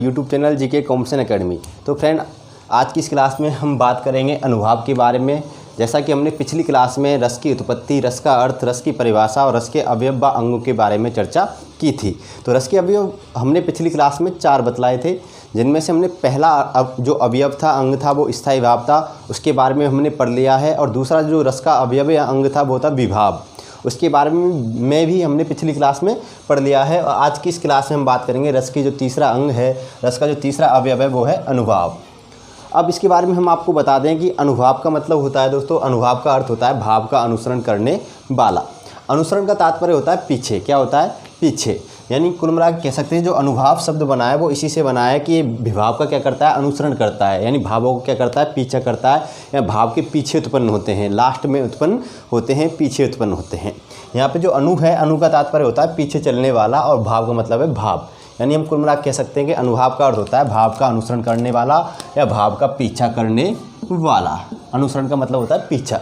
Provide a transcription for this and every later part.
YouTube channel GK competition academy. तो friend, आज की इस क्लास में हम बात करेंगे अनुभाव के बारे में। जैसा कि हमने पिछली क्लास में रस की उत्पत्ति, रस का अर्थ, रस की परिभाषा और रस के अवयव व अंगों के बारे में चर्चा की थी। तो रस के अवयव हमने पिछली क्लास में 4 बतलाए थे, जिनमें से हमने पहला जो अवयव था, अंग था, वो स्थायी भाव था, उसके बारे में हमने पढ़ लिया है। और दूसरा जो रस का अवयव या अंग था वो था विभाव, उसके बारे में भी हमने पिछली क्लास में पढ़ लिया है। और आज की इस क्लास में हम बात करेंगे रस की जो तीसरा अंग है, रस का जो तीसरा अवयव है वो है अनुभाव। अब इसके बारे में हम आपको बता दें कि अनुभाव का मतलब होता है दोस्तों, अनुभाव का अर्थ होता है भाव का अनुसरण करने वाला। अनुसरण का तात्पर्य होता है पीछे। क्या होता है? पीछे। यानी कुल मिला के कह सकते हैं जो अनुभाव शब्द बना है वो इसी से बना है कि ये विभाव का क्या करता है? अनुसरण करता है। यानी भावों को क्या करता है? पीछा करता है, या भाव के पीछे उत्पन्न होते हैं, लास्ट में उत्पन्न होते हैं, पीछे उत्पन्न होते हैं। यहाँ पे जो अनु है, अनु का तात्पर्य होता है पीछे चलने वाला, और भाव का मतलब है भाव। यानी हम कुल मिला कह सकते हैं कि अनुभाव का अर्थ होता है भाव का अनुसरण करने वाला या भाव का पीछा करने वाला। अनुसरण का मतलब होता है पीछा।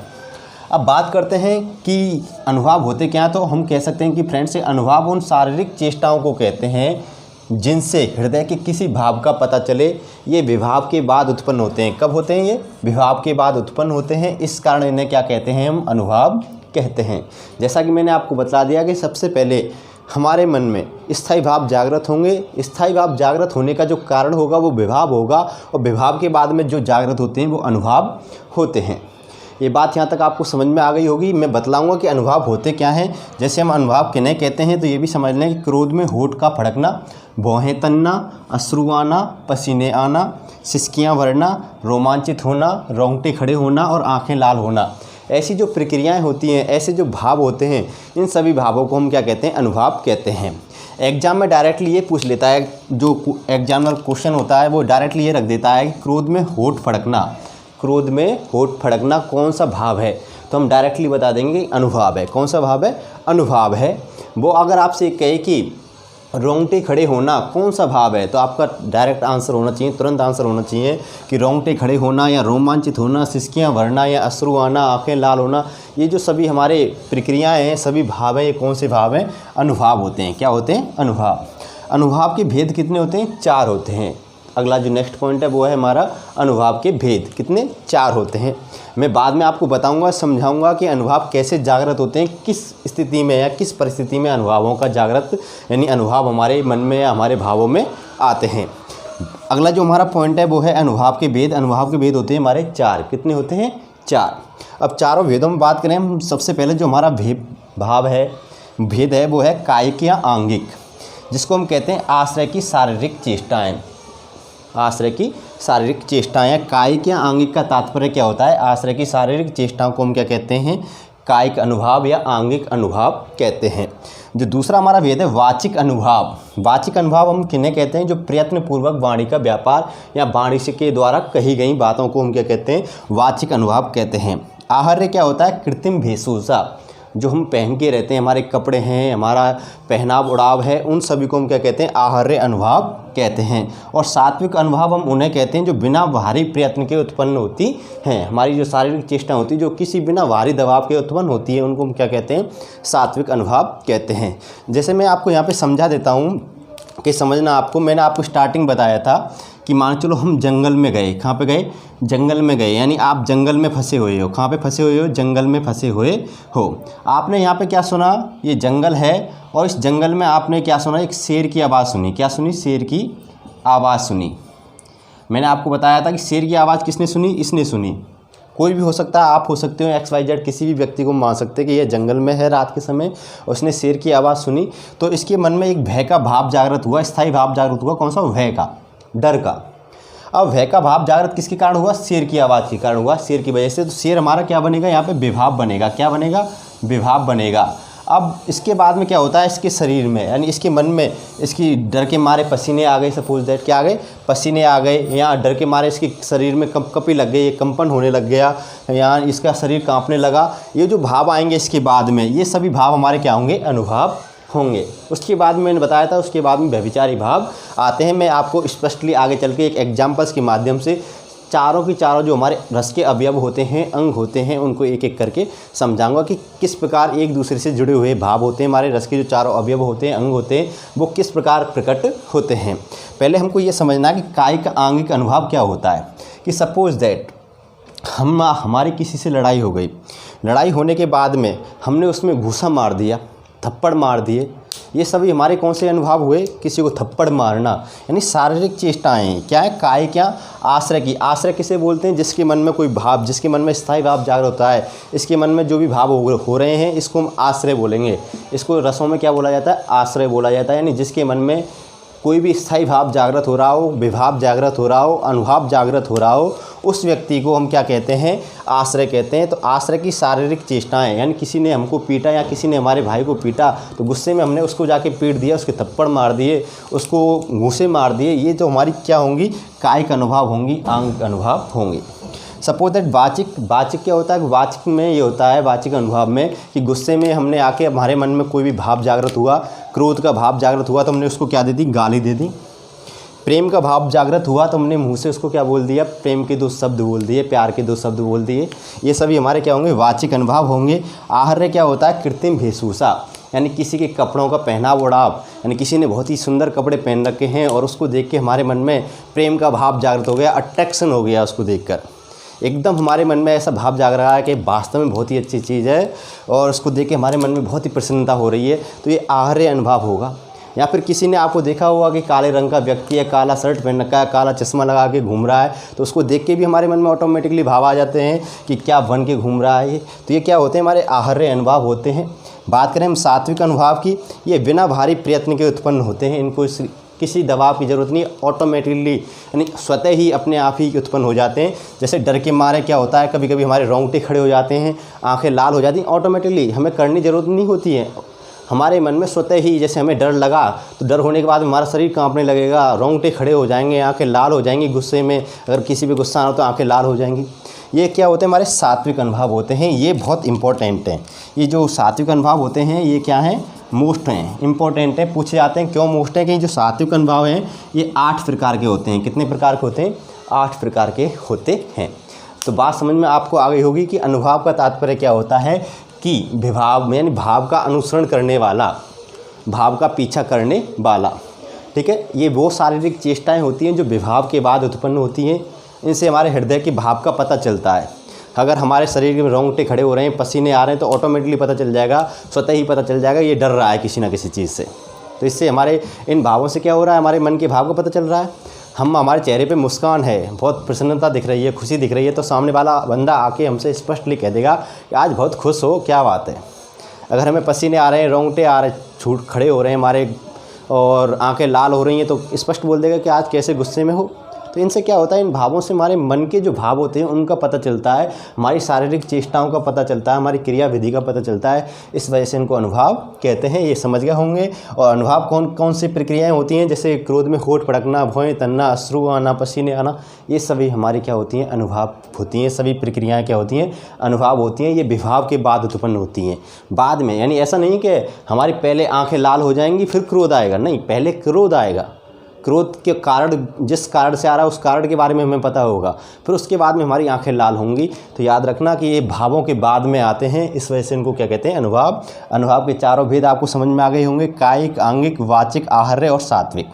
अब बात करते हैं कि अनुभाव होते क्या, तो हम कह सकते हैं कि फ्रेंड्स, अनुभाव उन शारीरिक चेष्टाओं को कहते हैं जिनसे हृदय के किसी भाव का पता चले। ये विभाव के बाद उत्पन्न होते हैं। कब होते हैं ये? विभाव के बाद उत्पन्न होते हैं। इस कारण इन्हें क्या कहते हैं? हम अनुभाव कहते हैं। जैसा कि मैंने आपको बता दिया कि सबसे पहले हमारे मन में स्थायी भाव जागृत होंगे। स्थायी भाव जागृत होने का जो कारण होगा वो विभाव होगा, और विभाव के बाद में जो जागृत होते हैं वो अनुभाव होते हैं। ये बात यहाँ तक आपको समझ में आ गई होगी। मैं बतलाऊंगा कि अनुभाव होते क्या हैं। जैसे हम अनुभाव किन्हें कहते हैं, तो ये भी समझ लें कि क्रोध में होठ का फड़कना, भौहें तनना, अश्रु आना, पसीने आना, सिसकियाँ भरना, रोमांचित होना, रोंगटे खड़े होना और आँखें लाल होना। ऐसी जो प्रक्रियाएं होती हैं, ऐसे जो भाव होते हैं, इन सभी भावों को हम क्या कहते हैं? अनुभाव कहते हैं। एग्जाम में डायरेक्टली ये पूछ लेता है, जो एग्जामिनर क्वेश्चन होता है वो डायरेक्टली ये रख देता है कि क्रोध में होठ फड़कना, क्रोध में होठ फड़कना कौन सा भाव है? तो हम डायरेक्टली बता देंगे कि अनुभाव है। कौन सा भाव है? अनुभाव है। वो अगर आपसे कहे कि रोंगटे खड़े होना कौन सा भाव है, तो आपका डायरेक्ट आंसर होना चाहिए, तुरंत आंसर होना चाहिए कि रोंगटे खड़े होना, या रोमांचित होना, सिसकियाँ भरना, या अश्रु आना, आँखें लाल होना। ये जो सभी हमारे प्रक्रियाएं हैं, सभी भाव हैं, ये कौन से भाव हैं? अनुभाव होते हैं। क्या होते हैं? अनुभाव। अनुभाव के भेद कितने होते हैं? 4 होते हैं। अगला जो नेक्स्ट पॉइंट है वो है हमारा अनुभाव के भेद। कितने? 4 होते हैं। मैं बाद में आपको बताऊंगा, समझाऊंगा कि अनुभाव कैसे जागृत होते हैं, किस स्थिति में या किस परिस्थिति में अनुभावों का जागृत, यानी अनुभाव हमारे मन में या हमारे भावों में आते हैं। अगला जो हमारा पॉइंट है वो है अनुभाव के भेद। अनुभाव के भेद होते हैं हमारे 4। कितने होते हैं? 4। अब चारों भेदों में बात करें हम, सबसे पहले जो हमारा भाव है, भेद है, वो है कायिक या आंगिक, जिसको हम कहते हैं आश्रय की शारीरिक चेष्टाएँ। आश्रय की शारीरिक चेष्टाएं। कायिक या आंगिक का तात्पर्य क्या होता है? आश्रय की शारीरिक चेष्टाओं को हम क्या कहते हैं? कायिक अनुभाव या आंगिक अनुभाव कहते हैं। जो दूसरा हमारा भेद है वाचिक अनुभाव। वाचिक अनुभाव हम किन्हें कहते हैं? जो प्रयत्न पूर्वक वाणी का व्यापार या वाणी से के द्वारा कही गई बातों को हम क्या कहते हैं? वाचिक अनुभाव कहते हैं। आहर्य क्या होता है? कृत्रिम वेशभूषा, जो हम पहन के रहते हैं, हमारे कपड़े हैं, हमारा पहनाव उड़ाव है, उन सभी को हम क्या कहते हैं? आहर्य अनुभाव कहते हैं। और सात्विक अनुभाव हम उन्हें कहते हैं जो बिना बाहरी प्रयत्न के उत्पन्न होती हैं। हमारी जो शारीरिक चेष्टा होती है जो किसी बिना बाहरी दबाव के उत्पन्न होती है, उनको हम क्या कहते हैं? सात्विक अनुभाव कहते हैं। जैसे मैं आपको यहाँ पर समझा देता हूँ कि समझना आपको। मैंने आपको स्टार्टिंग बताया था कि मान चलो हम जंगल में गए। कहाँ पे गए? जंगल में गए। यानी आप जंगल में फंसे हुए हो। कहाँ पे फंसे हुए हो? जंगल में फंसे हुए हो। आपने यहाँ पे क्या सुना? ये जंगल है, और इस जंगल में आपने क्या सुना? एक शेर की आवाज़ सुनी। क्या सुनी? शेर की आवाज़ सुनी। मैंने आपको बताया था कि शेर की आवाज़ किसने सुनी? इसने सुनी। कोई भी हो सकता है, आप हो सकते हो, XYZ किसी भी व्यक्ति को मान सकते हैं कि यह जंगल में है रात के समय, उसने शेर की आवाज़ सुनी, तो इसके मन में एक भय का भाव जागृत हुआ, स्थायी भाव जागृत हुआ। कौन सा? भय का, डर का। अब भय का भाव जागृत किसके कारण हुआ? शेर की आवाज़ के कारण हुआ, शेर की वजह से। तो शेर हमारा क्या बनेगा? यहाँ पे विभाव बनेगा। क्या बनेगा? विभाव बनेगा। अब इसके बाद में क्या होता है? इसके शरीर में, यानी इसके मन में, इसकी डर के मारे पसीने आ गए। सपोज दैट क्या आ गए? पसीने आ गए। या डर के मारे इसके शरीर में कंपकपी लग गई, कंपन होने लग गया, या इसका शरीर कांपने लगा। ये जो भाव आएंगे इसके बाद में, ये सभी भाव हमारे क्या होंगे? अनुभाव होंगे। उसके बाद मैंने बताया था, उसके बाद में व्यभिचारी भाव आते हैं। मैं आपको स्पष्टली आगे चल के एक एग्जाम्पल्स के माध्यम से चारों की चारों जो हमारे रस के अवयव होते हैं, अंग होते हैं, उनको एक एक करके समझाऊंगा कि किस प्रकार एक दूसरे से जुड़े हुए भाव होते हैं। हमारे रस के जो चारों अवयव होते हैं, अंग होते हैं, वो किस प्रकार प्रकट होते हैं। पहले हमको ये समझना है कि कायिक आंगिक अनुभव क्या होता है। कि सपोज दैट हमारी किसी से लड़ाई हो गई, लड़ाई होने के बाद में हमने उसमें घूसा मार दिया, थप्पड़ मार दिए, ये सभी हमारे कौन से अनुभव हुए। किसी को थप्पड़ मारना यानी शारीरिक चेष्टाएं क्या है, काय क्या आश्रय की। आश्रय किसे बोलते हैं, जिसके मन में कोई भाव, जिसके मन में स्थायी भाव जागृत होता है, इसके मन में जो भी भाव हो रहे हैं, इसको हम आश्रय बोलेंगे। इसको रसों में क्या बोला जाता है, आश्रय बोला जाता है। यानी जिसके मन में कोई भी स्थायी भाव जागृत हो रहा हो, विभाव जागृत हो रहा हो, अनुभव जागृत हो रहा हो, उस व्यक्ति को हम क्या कहते हैं, आश्रय कहते हैं। तो आश्रय की शारीरिक चेष्टाएं, यानी किसी ने हमको पीटा या किसी ने हमारे भाई को पीटा, तो गुस्से में हमने उसको जाके पीट दिया, उसके थप्पड़ मार दिए, उसको घूंसे मार दिए, ये तो हमारी क्या होंगी, कायिक अनुभव होंगी, आंगिक अनुभव होंगे। सपोज दैट वाचिक क्या होता है, वाचिक में ये होता है, वाचिक अनुभव में कि गुस्से में हमने आके हमारे मन में कोई भी भाव जागृत हुआ, क्रोध का भाव जागृत हुआ तो हमने उसको क्या दे दी, गाली दे दी। प्रेम का भाव जागृत हुआ तो हमने मुंह से उसको क्या बोल दिया, प्रेम के 2 शब्द बोल दिए, प्यार के 2 शब्द बोल दिए। ये सभी हमारे क्या होंगे, वाचिक अनुभव होंगे। आहर्य क्या होता है, कृत्रिम वेशभूषा, यानी किसी के कपड़ों का पहनाव ओढ़ाव, यानी किसी ने बहुत ही सुंदर कपड़े पहन रखे हैं और उसको देख के हमारे मन में प्रेम का भाव जागृत हो गया, अट्रैक्शन हो गया उसको देखकर। एकदम हमारे मन में ऐसा भाव जाग रहा है कि वास्तव में बहुत ही अच्छी चीज़ है और उसको देख के हमारे मन में बहुत ही प्रसन्नता हो रही है, तो ये आहर्य अनुभव होगा। या फिर किसी ने आपको देखा होगा कि काले रंग का व्यक्ति है, काला शर्ट पहन रखा है, काला चश्मा लगा के घूम रहा है, तो उसको देख के भी हमारे मन में ऑटोमेटिकली भाव आ जाते हैं कि क्या बन के घूम रहा है ये। तो ये क्या होते हैं, हमारे आहर्य अनुभव होते हैं। बात करें हम सात्विक अनुभव की, ये बिना भारी प्रयत्न के उत्पन्न होते हैं। इनको किसी दबाव की ज़रूरत नहीं, ऑटोमेटिकली यानी स्वतः ही अपने आप ही उत्पन्न हो जाते हैं। जैसे डर के मारे क्या होता है, कभी कभी हमारे रोंगटे खड़े हो जाते हैं, आंखें लाल हो जाती हैं, ऑटोमेटिकली हमें करने की ज़रूरत नहीं होती है। हमारे मन में स्वतः ही, जैसे हमें डर लगा तो डर होने के बाद हमारा शरीर कांपने लगेगा, रोंगटे खड़े हो जाएंगे, आंखें लाल हो जाएंगी। गुस्से में अगर किसी भी गुस्सा हो तो आंखें लाल हो जाएंगी। ये क्या होते हैं, हमारे सात्विक अनुभव होते हैं। ये बहुत इंपॉर्टेंट हैं। ये जो सात्विक अनुभव होते हैं ये क्या हैं, मोस्ट हैं, इंपॉर्टेंट हैं। पूछे जाते हैं क्यों मोस्ट हैं, कि जो सात्विक अनुभव हैं ये 8 प्रकार के होते हैं। कितने प्रकार के होते हैं, 8 प्रकार के होते हैं। तो बात समझ में आपको आ गई होगी कि अनुभव का तात्पर्य क्या होता है, कि विभाव यानी भाव का अनुसरण करने वाला, भाव का पीछा करने वाला। ठीक है, ये वो शारीरिक चेष्टाएं होती हैं जो विभाव के बाद उत्पन्न होती हैं। इनसे हमारे हृदय के भाव का पता चलता है। अगर हमारे शरीर में रोंगटे खड़े हो रहे हैं, पसीने आ रहे हैं, तो ऑटोमेटिकली पता चल जाएगा, स्वतः ही पता चल जाएगा ये डर रहा है किसी ना किसी चीज़ से। तो इससे हमारे इन भावों से क्या हो रहा है, हमारे मन के भाव का पता चल रहा है। हमारे चेहरे पे मुस्कान है, बहुत प्रसन्नता दिख रही है, खुशी दिख रही है, तो सामने वाला बंदा आके हमसे स्पष्टली कह देगा कि आज बहुत खुश हो, क्या बात है। अगर हमें पसीने आ रहे हैं, रोंगटे आ रहे, छूट खड़े हो रहे हैं हमारे और आंखें लाल हो रही हैं, तो स्पष्ट बोल देगा कि आज कैसे गुस्से में हो। तो इनसे क्या होता है, इन भावों से हमारे मन के जो भाव होते हैं उनका पता चलता है, हमारी शारीरिक चेष्टाओं का पता चलता है, हमारी क्रिया विधि का पता चलता है। इस वजह से इनको अनुभव कहते हैं। ये समझ गए होंगे। और अनुभव कौन कौन सी प्रक्रियाएं होती हैं, जैसे क्रोध में होठ फड़कना, भौएं तनना, अश्रु आना, पसीने आना, ये सभी हमारी क्या होती हैं, अनुभव होती हैं। सभी प्रक्रियाएँ क्या होती हैं, अनुभव होती हैं। ये विभाव के बाद उत्पन्न होती हैं, बाद में। यानी ऐसा नहीं कि हमारी पहले आँखें लाल हो जाएंगी फिर क्रोध आएगा, नहीं, पहले क्रोध आएगा। क्रोध के कारण, जिस कारण से आ रहा है उस कारण के बारे में हमें पता होगा, फिर उसके बाद में हमारी आंखें लाल होंगी। तो याद रखना कि ये भावों के बाद में आते हैं, इस वजह से इनको क्या कहते हैं, अनुभव। अनुभव के चारों भेद आपको समझ में आ गए होंगे, कायिक, आंगिक, वाचिक, आहर्य और सात्विक।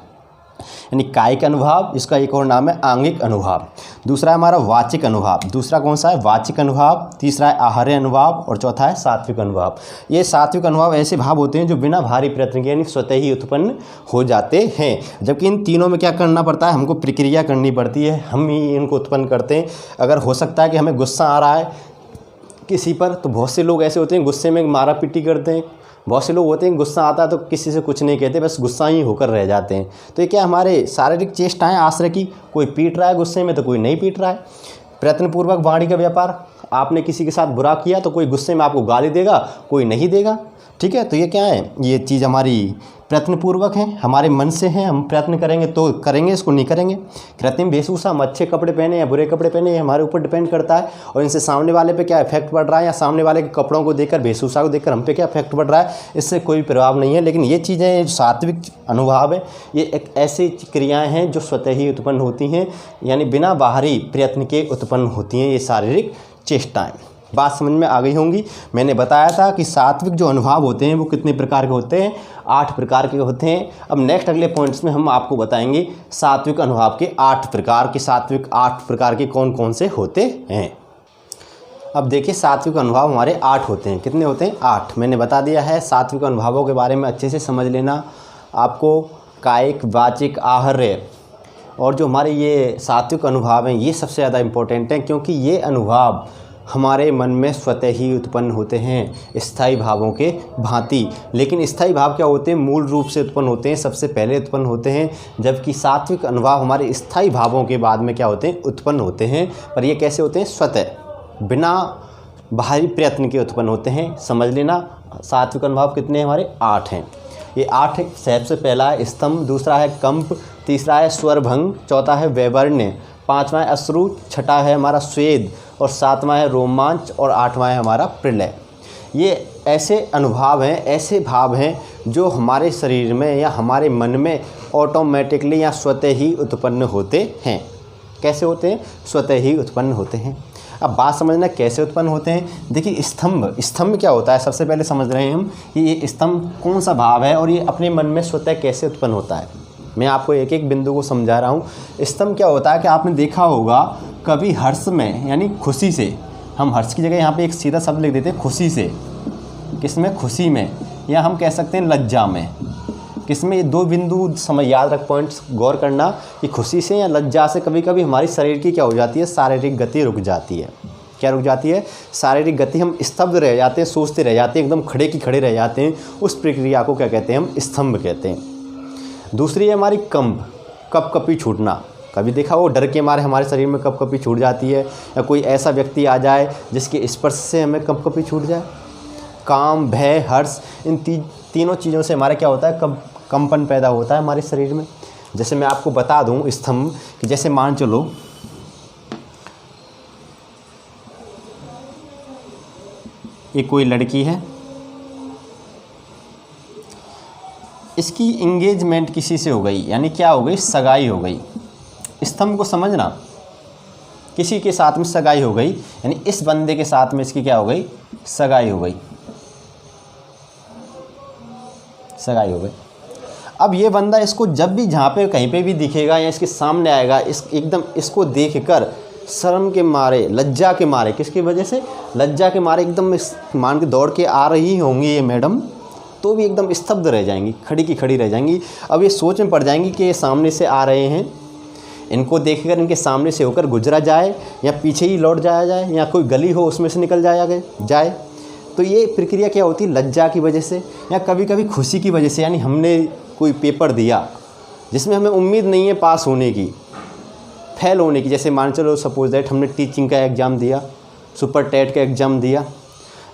यानी कायिक अनुभव, इसका एक और नाम है आंगिक अनुभव। दूसरा है हमारा वाचिक अनुभव। दूसरा कौन सा है, वाचिक अनुभव। तीसरा है आहर्य अनुभव और चौथा है सात्विक अनुभव। ये सात्विक अनुभव ऐसे भाव होते हैं जो बिना भारी प्रयत्न के यानी स्वतः ही उत्पन्न हो जाते हैं। जबकि इन तीनों में क्या करना पड़ता है, हमको प्रक्रिया करनी पड़ती है, हम ही इनको उत्पन्न करते हैं। अगर हो सकता है कि हमें गुस्सा आ रहा है किसी पर, तो बहुत से लोग ऐसे होते हैं गुस्से में मारा पीटी करते हैं। बहुत से लोग होते हैं गुस्सा आता है तो किसी से कुछ नहीं कहते, बस गुस्सा ही होकर रह जाते हैं। तो ये क्या हमारे शारीरिक चेष्टाएं आश्रय की, कोई पीट रहा है गुस्से में तो कोई नहीं पीट रहा है। प्रयत्नपूर्वक वाणी का व्यापार, आपने किसी के साथ बुरा किया तो कोई गुस्से में आपको गाली देगा, कोई नहीं देगा। ठीक है। तो ये क्या है, ये चीज़ हमारी प्रयत्नपूर्वक है, हमारे मन से है, हम प्रयत्न करेंगे तो करेंगे, इसको नहीं करेंगे। कृत्रिम वेशभूषा, हम अच्छे कपड़े पहने या बुरे कपड़े पहने, ये हमारे ऊपर डिपेंड करता है और इनसे सामने वाले पे क्या इफेक्ट पड़ रहा है, या सामने वाले के कपड़ों को देखकर, वेशभूषा को देखकर हम पे क्या इफेक्ट पड़ रहा है, इससे कोई प्रभाव नहीं है। लेकिन ये चीज़ें जो सात्विक अनुभाव है, ये एक ऐसी क्रियाएँ हैं जो स्वतः ही उत्पन्न होती हैं, यानी बिना बाहरी प्रयत्न के उत्पन्न होती हैं ये शारीरिक चेष्टाएँ। बात समझ में आ गई होंगी। मैंने बताया था कि सात्विक जो अनुभाव होते हैं वो कितने प्रकार के होते हैं, 8 प्रकार के होते हैं। अब नेक्स्ट अगले पॉइंट्स में हम आपको बताएंगे सात्विक अनुभाव के 8 प्रकार के, सात्विक 8 प्रकार के कौन कौन से होते हैं। अब देखिए, सात्विक अनुभाव हमारे 8 होते हैं। कितने होते हैं? 8। मैंने बता दिया है। सात्विक अनुभावों के बारे में अच्छे से समझ लेना। आपको कायिक, वाचिक, आहार्य और जो हमारे ये सात्विक अनुभाव हैं ये सबसे ज़्यादा इम्पोर्टेंट हैं, क्योंकि ये अनुभाव हमारे मन में स्वतः ही उत्पन्न होते हैं स्थायी भावों के भांति। लेकिन स्थायी भाव क्या होते हैं? मूल रूप से उत्पन्न होते हैं, सबसे पहले उत्पन्न होते हैं, जबकि सात्विक अनुभाव हमारे स्थायी भावों के बाद में क्या होते हैं? उत्पन्न होते हैं। पर ये कैसे होते हैं? स्वतः, बिना बाहरी प्रयत्न के उत्पन्न होते हैं। समझ लेना। सात्विक अनुभाव कितने हैं हमारे? 8 हैं। ये 8 है। सबसे पहला है स्तंभ, दूसरा है कंप, तीसरा है स्वरभंग, चौथा है वैवर्ण्य, 5वां है अश्रु, छठा है हमारा स्वेद और 7वां है रोमांच और 8वां है हमारा प्रलय। ये ऐसे अनुभाव हैं, ऐसे भाव हैं जो हमारे शरीर में या हमारे मन में ऑटोमेटिकली या स्वतः ही उत्पन्न होते हैं। कैसे होते हैं? स्वतः ही उत्पन्न होते हैं। अब बात समझना कैसे उत्पन्न होते हैं। देखिए, स्तंभ क्या होता है? सबसे पहले समझ रहे हैं हम कि ये स्तंभ कौन सा भाव है और ये अपने मन में स्वतः कैसे उत्पन्न होता है। मैं आपको एक एक बिंदु को समझा रहा हूँ। स्तंभ क्या होता है कि आपने देखा होगा कभी हर्ष में, यानी खुशी से, हम हर्ष की जगह यहाँ पे एक सीधा शब्द लिख देते हैं खुशी से। किसमें? खुशी में। या हम कह सकते हैं लज्जा में। किसमें? ये 2 बिंदु समझ याद रख, पॉइंट्स गौर करना कि खुशी से या लज्जा से कभी कभी हमारी शरीर की क्या हो जाती है? शारीरिक गति रुक जाती है। क्या रुक जाती है? शारीरिक गति। हम स्तब्ध रह जाते हैं, सोचते रह जाते हैं, एकदम खड़े की खड़े रह जाते हैं। उस प्रक्रिया को क्या कहते हैं? हम स्तंभ कहते हैं। दूसरी है हमारी कंप, कपकपी छूटना। कभी देखा वो डर के मारे हमारे शरीर में कपकपी छूट जाती है, या कोई ऐसा व्यक्ति आ जाए जिसके स्पर्श से हमें कपकपी छूट जाए। काम, भय, हर्ष, इन तीनों चीज़ों से हमारा क्या होता है? कंपन पैदा होता है हमारे शरीर में। जैसे मैं आपको बता दूं स्तंभ कि जैसे मान चलो ये कोई लड़की है, इसकी इंगेजमेंट किसी से हो गई, यानी क्या हो गई? सगाई हो गई। स्तंभ को समझना, किसी के साथ में सगाई हो गई, यानी इस बंदे के साथ में इसकी क्या हो गई? सगाई हो गई। सगाई हो गई। अब ये बंदा इसको जब भी जहाँ पे कहीं पे भी दिखेगा या इसके सामने आएगा, एकदम इसको देखकर शर्म के मारे, लज्जा के मारे, किसकी वजह से? लज्जा के मारे एकदम मान के दौड़ के आ रही होंगी ये मैडम, तो भी एकदम स्तब्ध रह जाएंगी, खड़ी की खड़ी रह जाएंगी। अब ये सोच में पड़ जाएंगी कि ये सामने से आ रहे हैं, इनको देखकर इनके सामने से होकर गुजरा जाए या पीछे ही लौट जाया जाए, या कोई गली हो उसमें से निकल जाए। तो ये प्रक्रिया क्या होती है? लज्जा की वजह से, या कभी कभी खुशी की वजह से। यानी हमने कोई पेपर दिया जिसमें हमें उम्मीद नहीं है पास होने की, फेल होने की। जैसे मान चलो सपोज दैट हमने टीचिंग का एग्ज़ाम दिया, सुपर टेट का एग्ज़ाम दिया,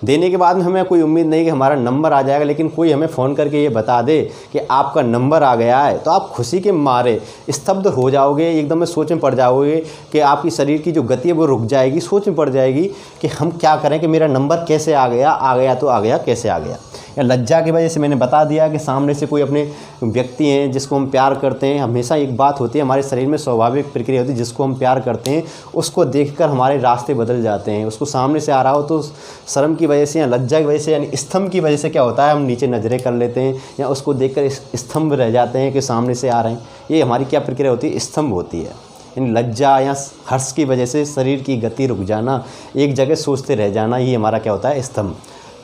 देने के बाद में हमें कोई उम्मीद नहीं कि हमारा नंबर आ जाएगा, लेकिन कोई हमें फ़ोन करके ये बता दे कि आपका नंबर आ गया है, तो आप खुशी के मारे स्तब्ध हो जाओगे, एकदम में सोच में पड़ जाओगे कि आपकी शरीर की जो गति है वो रुक जाएगी, सोच में पड़ जाएगी कि हम क्या करें, कि मेरा नंबर कैसे आ गया तो आ गया, कैसे आ गया। या लज्जा की वजह से मैंने बता दिया कि सामने से कोई अपने व्यक्ति हैं जिसको हम प्यार करते हैं। हमेशा एक बात होती है हमारे शरीर में, स्वाभाविक प्रक्रिया होती है, जिसको हम प्यार करते हैं उसको देखकर हमारे रास्ते बदल जाते हैं। उसको सामने से आ रहा हो तो शर्म की वजह से या लज्जा की वजह से, यानी स्तंभ की वजह से क्या होता है? हम नीचे नज़रें कर लेते हैं या उसको देखकर स्तंभ रह जाते हैं कि सामने से आ रहे हैं। ये हमारी क्या प्रक्रिया होती है? स्तंभ होती है। इन लज्जा या हर्ष की वजह से शरीर की गति रुक जाना, एक जगह सोचते रह जाना, ये हमारा क्या होता है? स्तंभ।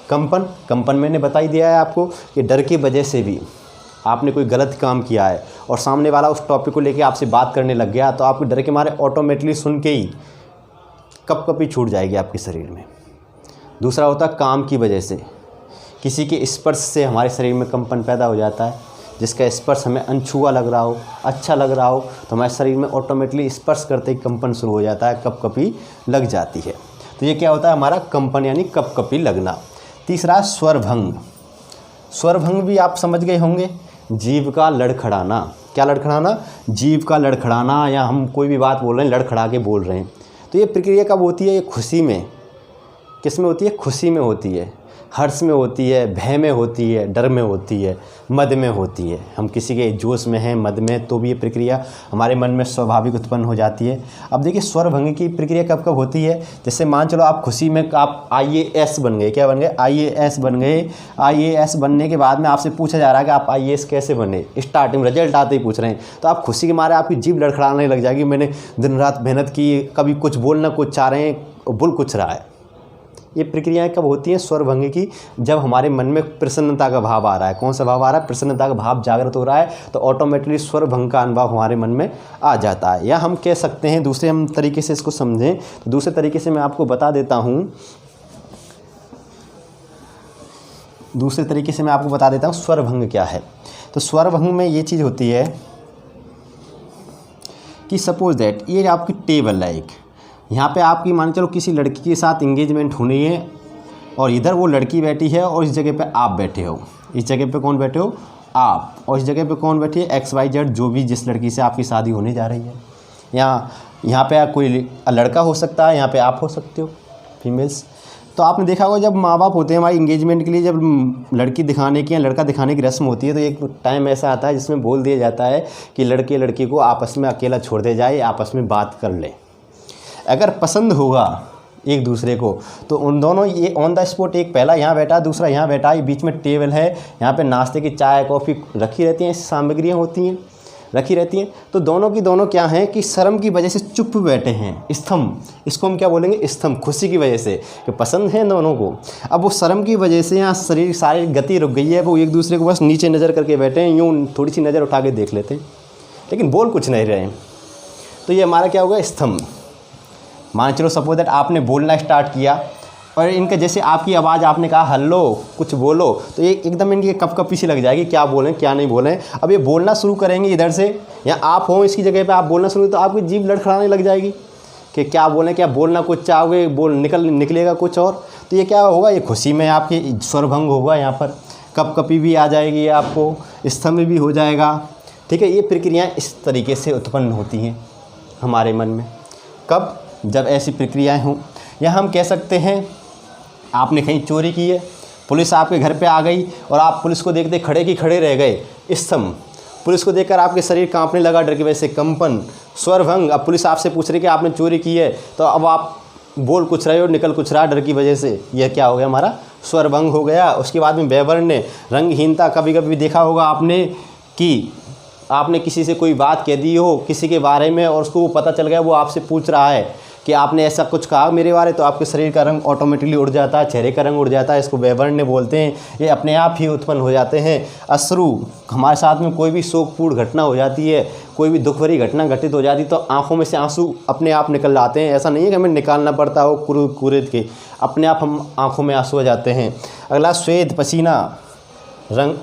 कंपन मैंने बता ही दिया है आपको कि डर की वजह से भी आपने कोई गलत काम किया है और सामने वाला उस टॉपिक को लेके आपसे बात करने लग गया, तो आपको डर के मारे ऑटोमेटिकली सुन के ही कपकपी छूट जाएगी आपके शरीर में। दूसरा होता है काम की वजह से, किसी के स्पर्श से हमारे शरीर में कंपन पैदा हो जाता है। जिसका स्पर्श हमें अनछुआ लग रहा हो, अच्छा लग रहा हो, तो हमारे शरीर में ऑटोमेटिकली स्पर्श करते ही कंपन शुरू हो जाता है, कपकपी लग जाती है। तो ये क्या होता है? हमारा कंपन यानी कपकपी लगना। तीसरा स्वरभंग। स्वरभंग भी आप समझ गए होंगे, जीभ का लड़खड़ाना। क्या लड़खड़ाना? जीभ का लड़खड़ाना, या हम कोई भी बात बोल रहे हैं लड़खड़ा के बोल रहे हैं। तो ये प्रक्रिया कब होती है? ये खुशी में। किस में होती है? खुशी में होती है, हर्ष में होती है, भय में होती है, डर में होती है, मद में होती है। हम किसी के जोश में हैं, मद में, तो भी ये प्रक्रिया हमारे मन में स्वाभाविक उत्पन्न हो जाती है। अब देखिए स्वरभंग की प्रक्रिया कब कब होती है? जैसे मान चलो आप खुशी में आप IAS बन गए। क्या बन गए? IAS बन गए। IAS बनने के बाद में आपसे पूछा जा रहा है कि आप IAS कैसे बने, स्टार्टिंग रिजल्ट आते ही पूछ रहे हैं, तो आप खुशी के मारे आपकी जीभ लड़खड़ाने लग जाएगी। मैंने दिन रात मेहनत की, कभी कुछ बोलना कुछ चाह रहे हैं, बोल कुछ रहा है। ये प्रक्रियाएं कब होती हैं? स्वरभंग की, जब हमारे मन में प्रसन्नता का भाव आ रहा है। कौन सा भाव आ रहा है? प्रसन्नता का भाव जागृत हो रहा है, तो ऑटोमेटिकली स्वरभंग का अनुभव हमारे मन में आ जाता है। या हम कह सकते हैं दूसरे हम तरीके से इसको समझें, तो दूसरे तरीके से मैं आपको बता देता हूँ। दूसरे तरीके से मैं आपको बता देता हूँ स्वरभंग क्या है। तो स्वरभंग में ये चीज़ होती है कि सपोज दैट ये आपकी टेबल है एक, यहाँ पे आपकी मान चलो किसी लड़की के साथ इंगेजमेंट होनी है, और इधर वो लड़की बैठी है और इस जगह पे आप बैठे हो। इस जगह पे कौन बैठे हो? आप। और इस जगह पे कौन बैठी है? XYZ, जो भी जिस लड़की से आपकी शादी होने जा रही है। यहाँ पे कोई लड़का हो सकता है, यहाँ पे आप हो सकते हो, फीमेल्स। तो आपने देखा होगा जब माँ बाप होते हैं हमारी इंगेजमेंट के लिए, जब लड़की दिखाने की या लड़का दिखाने की रस्म होती है, तो एक टाइम ऐसा आता है जिसमें बोल दिया जाता है कि लड़के लड़की को आपस में अकेला छोड़ दे जाए, आपस में बात कर ले। अगर पसंद होगा एक दूसरे को, तो उन दोनों ये ऑन द स्पॉट, एक पहला यहाँ बैठा, दूसरा यहाँ बैठा, ये बीच में टेबल है, यहाँ पे नाश्ते की चाय कॉफ़ी रखी रहती हैं, सामग्रियाँ होती हैं, रखी रहती हैं। तो दोनों की दोनों क्या हैं कि शर्म की वजह से चुप बैठे हैं, स्तंभ। इसको हम क्या बोलेंगे? स्तंभ। खुशी की वजह से कि पसंद है दोनों को। अब वो शर्म की वजह से यहाँ शरीर सारी गति रुक गई है, वो एक दूसरे को बस नीचे नज़र करके बैठे हैं, यूँ थोड़ी सी नज़र उठा के देख लेते हैं, लेकिन बोल कुछ नहीं रहे हैं। तो ये हमारा क्या होगा? स्तंभ। मान चलो सपोज दैट आपने बोलना स्टार्ट किया, और इनके जैसे आपकी आवाज़, आपने कहा हेलो, कुछ बोलो, तो ये एकदम इनकी कपकपी सी लग जाएगी, क्या बोलें क्या नहीं बोलें। अब ये बोलना शुरू करेंगे इधर से, या आप हो इसकी जगह पे आप बोलना शुरू, तो आपकी जीभ लड़खड़ाने लग जाएगी कि क्या बोलें, क्या बोलना कुछ चाहोगे, निकलेगा कुछ और। तो ये क्या होगा? ये खुशी में आपकी स्वरभंग होगा, यहाँ पर कपकपी भी आ जाएगी, आपको स्तंभ भी हो जाएगा। ठीक है, ये प्रक्रियाएँ इस तरीके से उत्पन्न होती हैं हमारे मन में। कब? जब ऐसी प्रक्रियाएं हों। या हम कह सकते हैं आपने कहीं चोरी की है, पुलिस आपके घर पे आ गई, और आप पुलिस को देखते खड़े की खड़े रह गए, स्तंभ। पुलिस को देखकर आपके शरीर कांपने लगा, डर की वजह से कंपन, स्वरभंग। अब पुलिस आपसे पूछ रही कि आपने चोरी की है, तो अब आप बोल कुछ रहे हो, निकल कुछ रहा डर की वजह से, यह क्या हो गया? हमारा स्वरभंग हो गया। उसके बाद में वैवर्ण्य, रंगहीनता। कभी कभी देखा होगा आपने कि आपने किसी से कोई बात कह दी हो किसी के बारे में, और उसको वो पता चल गया, वो आपसे पूछ रहा है कि आपने ऐसा कुछ कहा मेरे बारे, तो आपके शरीर का रंग ऑटोमेटिकली उड़ जाता है, चेहरे का रंग उड़ जाता है। इसको वैवर्ण्य बोलते हैं। ये अपने आप ही उत्पन्न हो जाते हैं। अश्रु, हमारे साथ में कोई भी शोकपूर्ण घटना हो जाती है, कोई भी दुख भरी घटना घटित हो जाती है, तो आंखों में से आंसू अपने आप निकल आते हैं। ऐसा नहीं है कि हमें निकालना पड़ता हो कुरेद के, अपने आप हम आँखों में आंसू आ जाते हैं। अगला स्वेद, पसीना, रंग।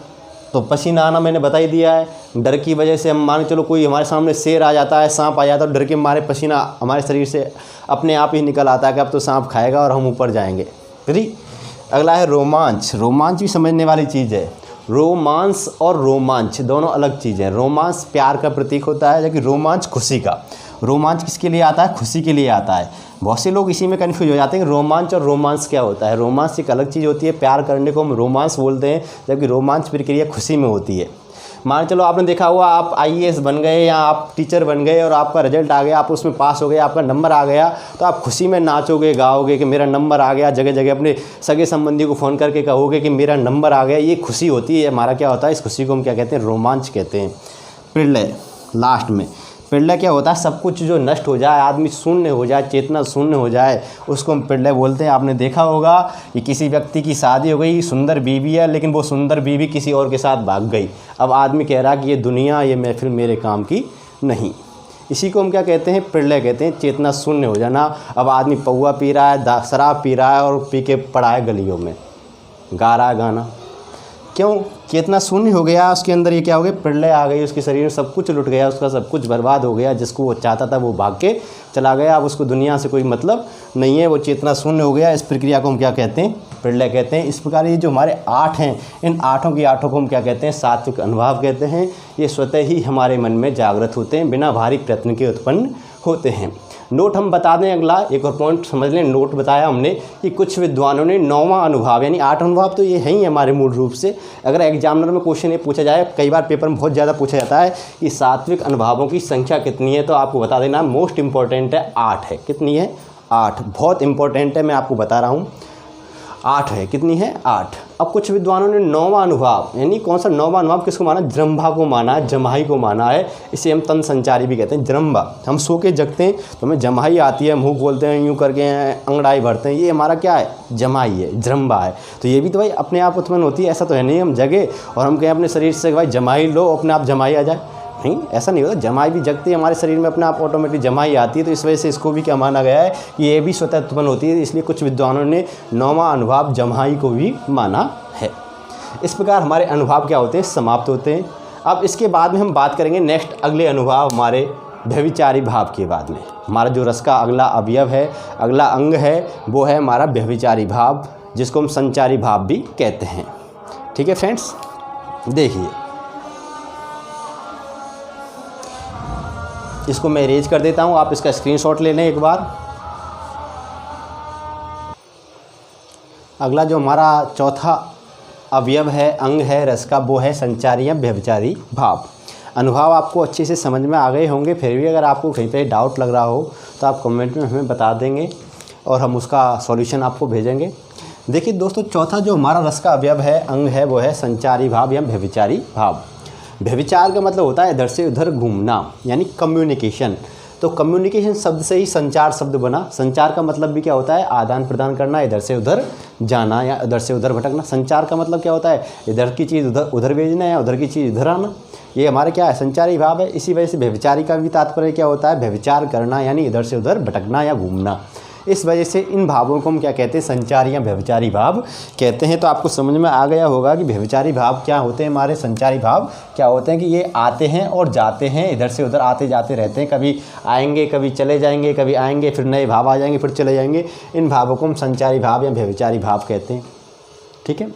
तो पसीना आना मैंने बता ही दिया है। डर की वजह से हम मान चलो कोई हमारे सामने शेर आ जाता है, सांप आ जाता है, डर के मारे पसीना हमारे शरीर से अपने आप ही निकल आता है कि अब तो सांप खाएगा और हम ऊपर जाएंगे। फिर अगला है रोमांच। रोमांच भी समझने वाली चीज़ है। रोमांस और रोमांच दोनों अलग चीज़ है। रोमांस प्यार का प्रतीक होता है, जबकि रोमांच खुशी का। रोमांच किसके लिए आता है? खुशी के लिए आता है। बहुत से लोग इसी में कन्फ्यूज हो जाते हैं कि रोमांच और रोमांस क्या होता है। रोमांस एक अलग चीज़ होती है, प्यार करने को हम रोमांस बोलते हैं, जबकि रोमांच प्रक्रिया खुशी में होती है। मान चलो आपने देखा हुआ आप IAS बन गए या आप टीचर बन गए और आपका रिजल्ट आ गया, आप उसमें पास हो गए, आपका नंबर आ गया, तो आप खुशी में नाचोगे गाओगे कि मेरा नंबर आ गया। जगह जगह अपने सगे संबंधी को फ़ोन करके कहोगे कि मेरा नंबर आ गया। ये खुशी होती है। हमारा क्या होता है? इस खुशी को हम क्या कहते हैं? रोमांच कहते हैं। प्रलय, लास्ट में प्रलय क्या होता है? सब कुछ जो नष्ट हो जाए, आदमी शून्य हो जाए, चेतना शून्य हो जाए, उसको हम प्रलय बोलते हैं। आपने देखा होगा कि किसी व्यक्ति की शादी हो गई, सुंदर बीवी है, लेकिन वो सुंदर बीवी किसी और के साथ भाग गई। अब आदमी कह रहा कि ये दुनिया, ये महफिल मेरे काम की नहीं। इसी को हम क्या कहते हैं? प्रलय कहते हैं। चेतना शून्य हो जाना। अब आदमी पौआ पी रहा है, शराब पी रहा है और पी के पड़ा है गलियों में, गा रहा है गाना। क्यों? चेतना शून्य हो गया, उसके अंदर ये क्या हो गया, प्रलय आ गई, उसके शरीर में सब कुछ लुट गया, उसका सब कुछ बर्बाद हो गया, जिसको वो चाहता था वो भाग के चला गया, अब उसको दुनिया से कोई मतलब नहीं है, वो चेतना शून्य हो गया। इस प्रक्रिया को हम क्या कहते हैं, प्रलय कहते हैं। इस प्रकार ये जो हमारे 8 हैं, इन 8 की 8 को हम क्या कहते हैं, सात्विक अनुभाव कहते हैं। ये स्वतः ही हमारे मन में जागृत होते हैं, बिना भारी प्रयत्न के उत्पन्न होते हैं। नोट हम बता दें, अगला एक और पॉइंट समझ लें। नोट बताया हमने कि कुछ विद्वानों ने 9वां अनुभव, यानी 8 अनुभव तो ये है ही हमारे मूल रूप से। अगर एग्जामिनर में क्वेश्चन ये पूछा जाए, कई बार पेपर में बहुत ज़्यादा पूछा जाता है कि सात्विक अनुभावों की संख्या कितनी है, तो आपको बता देना मोस्ट इंपॉर्टेंट है 8 है। कितनी है? 8। बहुत इंपॉर्टेंट है, मैं आपको बता रहा हूँ 8 है। कितनी है? 8। अब कुछ विद्वानों ने 9वां अनुभव, यानी कौन सा 9वां अनुभव किसको माना? जृंभा को माना है, जमाई को माना है। इसे हम तन संचारी भी कहते हैं। जृंभा, हम सो के जगते हैं तो हमें जमाई आती है, मुंह बोलते हैं, यूँ करके अंगड़ाई भरते हैं, ये हमारा क्या है? जमाई है, जृंभा है। तो ये भी तो भाई अपने आप उत्पन्न होती है, ऐसा तो है नहीं हम जगे और हम कहें अपने शरीर से भाई जमाई लो, अपने आप जमाई आ जाए, नहीं, ऐसा नहीं होता। जमाई भी जगती है, हमारे शरीर में अपने आप ऑटोमेटिक जमाई आती है। तो इस वजह से इसको भी क्या माना गया है कि ये भी स्वतः उत्पन्न होती है, इसलिए कुछ विद्वानों ने 9वां अनुभव जमाई को भी माना है। इस प्रकार हमारे अनुभव क्या होते हैं? समाप्त होते हैं। अब इसके बाद में हम बात करेंगे नेक्स्ट अगले अनुभव हमारे व्यभिचारी भाव के बाद में। हमारा जो रस का अगला अवयव है, अगला अंग है, वो है हमारा व्यभिचारी भाव, जिसको हम संचारी भाव भी कहते हैं। ठीक है फ्रेंड्स, देखिए इसको मैं इरेज कर देता हूँ, आप इसका स्क्रीनशॉट ले लें एक बार। अगला जो हमारा चौथा अवयव है, अंग है रस का, वो है संचारी या व्यभिचारी भाव। अनुभव आपको अच्छे से समझ में आ गए होंगे, फिर भी अगर आपको कहीं पे डाउट लग रहा हो तो आप कमेंट में हमें बता देंगे और हम उसका सॉल्यूशन आपको भेजेंगे। देखिए दोस्तों, चौथा जो हमारा रस का अवयव है, अंग है, वो है संचारी भाव या व्यभिचारी भाव। व्यभिचार का मतलब होता है इधर से उधर घूमना, यानी कम्युनिकेशन। तो कम्युनिकेशन शब्द से ही संचार शब्द बना। संचार का मतलब भी क्या होता है? आदान प्रदान करना, इधर से उधर जाना या इधर से उधर भटकना। संचार का मतलब क्या होता है? इधर की चीज़ उधर भेजना या उधर की चीज़ इधर आना। ये हमारे क्या है? संचारी भाव है। इसी वजह से व्यभिचारी का भी तात्पर्य क्या होता है? व्यभिचार करना, यानी इधर से उधर भटकना या घूमना। इस वजह से इन भावों को हम क्या कहते हैं? संचारी या व्यभिचारी भाव कहते हैं। तो आपको समझ में आ गया होगा कि व्यभिचारी भाव क्या होते हैं, हमारे संचारी भाव क्या होते हैं। कि ये आते हैं और जाते हैं, इधर से उधर आते जाते रहते हैं, कभी आएंगे कभी चले जाएंगे, कभी आएंगे फिर नए भाव आ जाएंगे फिर चले जाएंगे। इन भावों को हम संचारी भाव या व्यभिचारी भाव कहते हैं। ठीक है,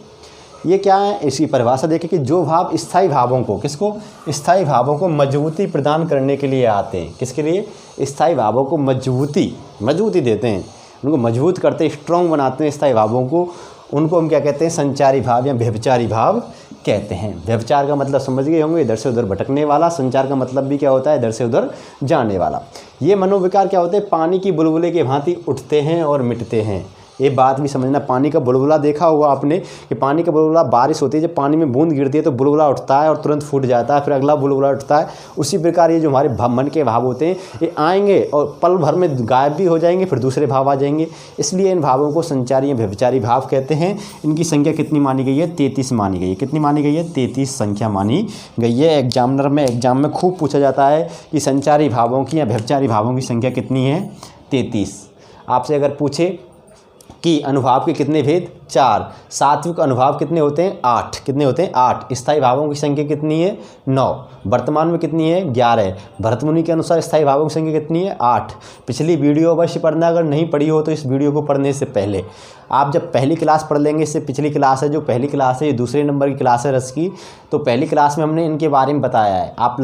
ये क्या है? इसकी परिभाषा देखें कि जो भाव स्थायी भावों को, किसको? स्थायी भावों को मजबूती प्रदान करने के लिए आते हैं। किसके लिए? स्थायी भावों को मजबूती देते हैं, उनको मजबूत करते हैं, स्ट्रॉन्ग बनाते हैं स्थायी भावों को। उनको हम क्या कहते हैं? संचारी भाव या व्यभिचारी भाव कहते हैं। व्यभिचार का मतलब समझ गए होंगे, इधर से उधर भटकने वाला। संचार का मतलब भी क्या होता है? इधर से उधर जाने वाला। ये मनोविकार क्या होते हैं? पानी की बुलबुले की भांति उठते हैं और मिटते हैं। ये बात भी समझना, पानी का बुलबुला देखा होगा आपने कि पानी का बुलबुला, बारिश होती है जब पानी में बूंद गिरती है तो बुलबुला उठता है और तुरंत फूट जाता है, फिर अगला बुलबुला उठता है। उसी प्रकार ये जो हमारे मन के भाव होते हैं, ये आएंगे और पल भर में गायब भी हो जाएंगे, फिर दूसरे भाव आ जाएंगे। इसलिए इन भावों को संचारी या व्यभिचारी भाव कहते हैं। इनकी संख्या कितनी मानी गई है? 33 मानी गई है। कितनी मानी गई है? 33 संख्या मानी गई है। एग्जाम में खूब पूछा जाता है कि संचारी भावों की या व्यभिचारी भावों की संख्या कितनी है? 33। आपसे अगर पूछे कि अनुभाव के कितने भेद? 4। सात्विक अनुभाव कितने होते हैं? 8। कितने होते हैं? 8। स्थायी भावों की संख्या कितनी है? 9। वर्तमान में कितनी है? 11। भरतमुनि के अनुसार स्थायी भावों की संख्या कितनी है? 8। पिछली वीडियो अवश्य पढ़ना, अगर नहीं पढ़ी हो तो इस वीडियो को पढ़ने से पहले आप जब पहली क्लास पढ़ लेंगे, इससे पिछली क्लास है, जो पहली क्लास है ये दूसरे नंबर की क्लास है रस की, तो पहली क्लास में हमने इनके बारे में बताया है। आप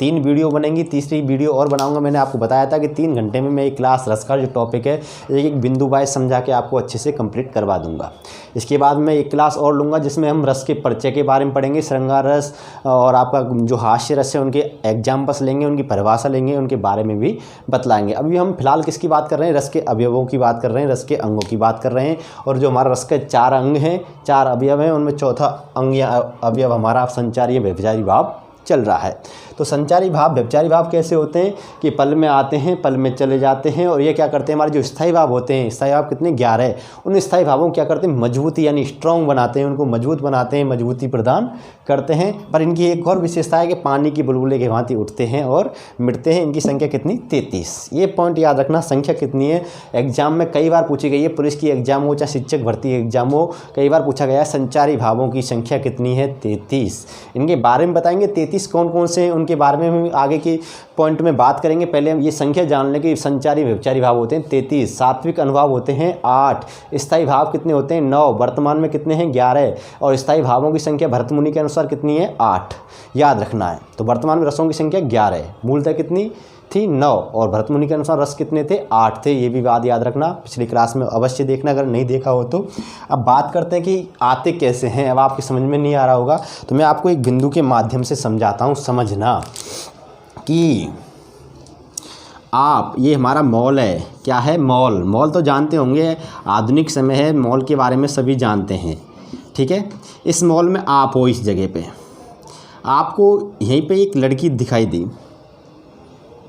3 वीडियो बनेंगी, तीसरी वीडियो और बनाऊंगा। मैंने आपको बताया था कि 3 घंटे में मैं एक क्लास रस का जो टॉपिक है एक बिंदु वाइज समझा के आपको अच्छे से कंप्लीट करवा दूंगा। इसके बाद मैं एक क्लास और लूँगा जिसमें हम रस के परिचय के बारे में पढ़ेंगे, श्रृंगार रस और आपका जो हास्य रस है उनके एग्जाम्पल्स लेंगे, उनकी परिभाषा लेंगे, उनके बारे में भी बतलाएंगे। अभी हम फिलहाल किसकी बात कर रहे हैं? रस के अवयवों की बात कर रहे हैं, रस के अंगों की बात कर रहे हैं। और जो हमारा रस के 4 अंग हैं, 4 अवयव हैं, उनमें चौथा अंग या अवयव हमारा संचारी या व्यभिचारी भाव चल रहा है। तो संचारी भाव व्यभिचारी भाव कैसे होते हैं कि पल में आते हैं, पल में चले जाते हैं, और ये क्या करते हैं, हमारे जो स्थायी भाव होते हैं, स्थायी भाव कितने 11, उन स्थायी भावों को क्या करते हैं, मजबूती यानी स्ट्रॉन्ग बनाते हैं, उनको मजबूत बनाते हैं, मजबूती प्रदान करते हैं। पर इनकी एक और विशेषता है कि पानी की बुलबुले के भांति उठते हैं और मिटते हैं। इनकी संख्या कितनी, 33। ये पॉइंट याद रखना, संख्या कितनी है, एग्जाम में कई बार पूछी गई है, पुलिस की एग्जाम हो चाहे शिक्षक भर्ती एग्जाम हो, कई बार पूछा गया है संचारी भावों की संख्या कितनी है, 33। इनके बारे में बताएंगे 33 कौन कौन से हैं, उनके बारे में हम आगे की पॉइंट में बात करेंगे। पहले हम ये संख्या जान लें कि संचारी व्यभिचारी भाव होते हैं 33, सात्विक अनुभाव होते हैं 8, स्थायी भाव कितने होते हैं 9, वर्तमान में कितने हैं 11, और स्थायी भावों की संख्या भरत मुनि के अनुसार कितनी है 8, याद रखना है। तो वर्तमान में रसों की संख्या 11, मूलतः कितनी थी 9, और भरत मुनि के अनुसार रस कितने थे 8 थे। ये भी बात याद रखना, पिछली क्लास में अवश्य देखना अगर नहीं देखा हो तो। अब बात करते हैं कि आते कैसे हैं। अब आपकी समझ में नहीं आ रहा होगा तो मैं आपको एक बिंदु के माध्यम से समझाता हूँ। समझना कि आप, ये हमारा मॉल है, क्या है मॉल, मॉल तो जानते होंगे, आधुनिक समय है, मॉल के बारे में सभी जानते हैं, ठीक है। इस मॉल में आप हो, इस जगह पे आपको यहीं पे एक लड़की दिखाई दी।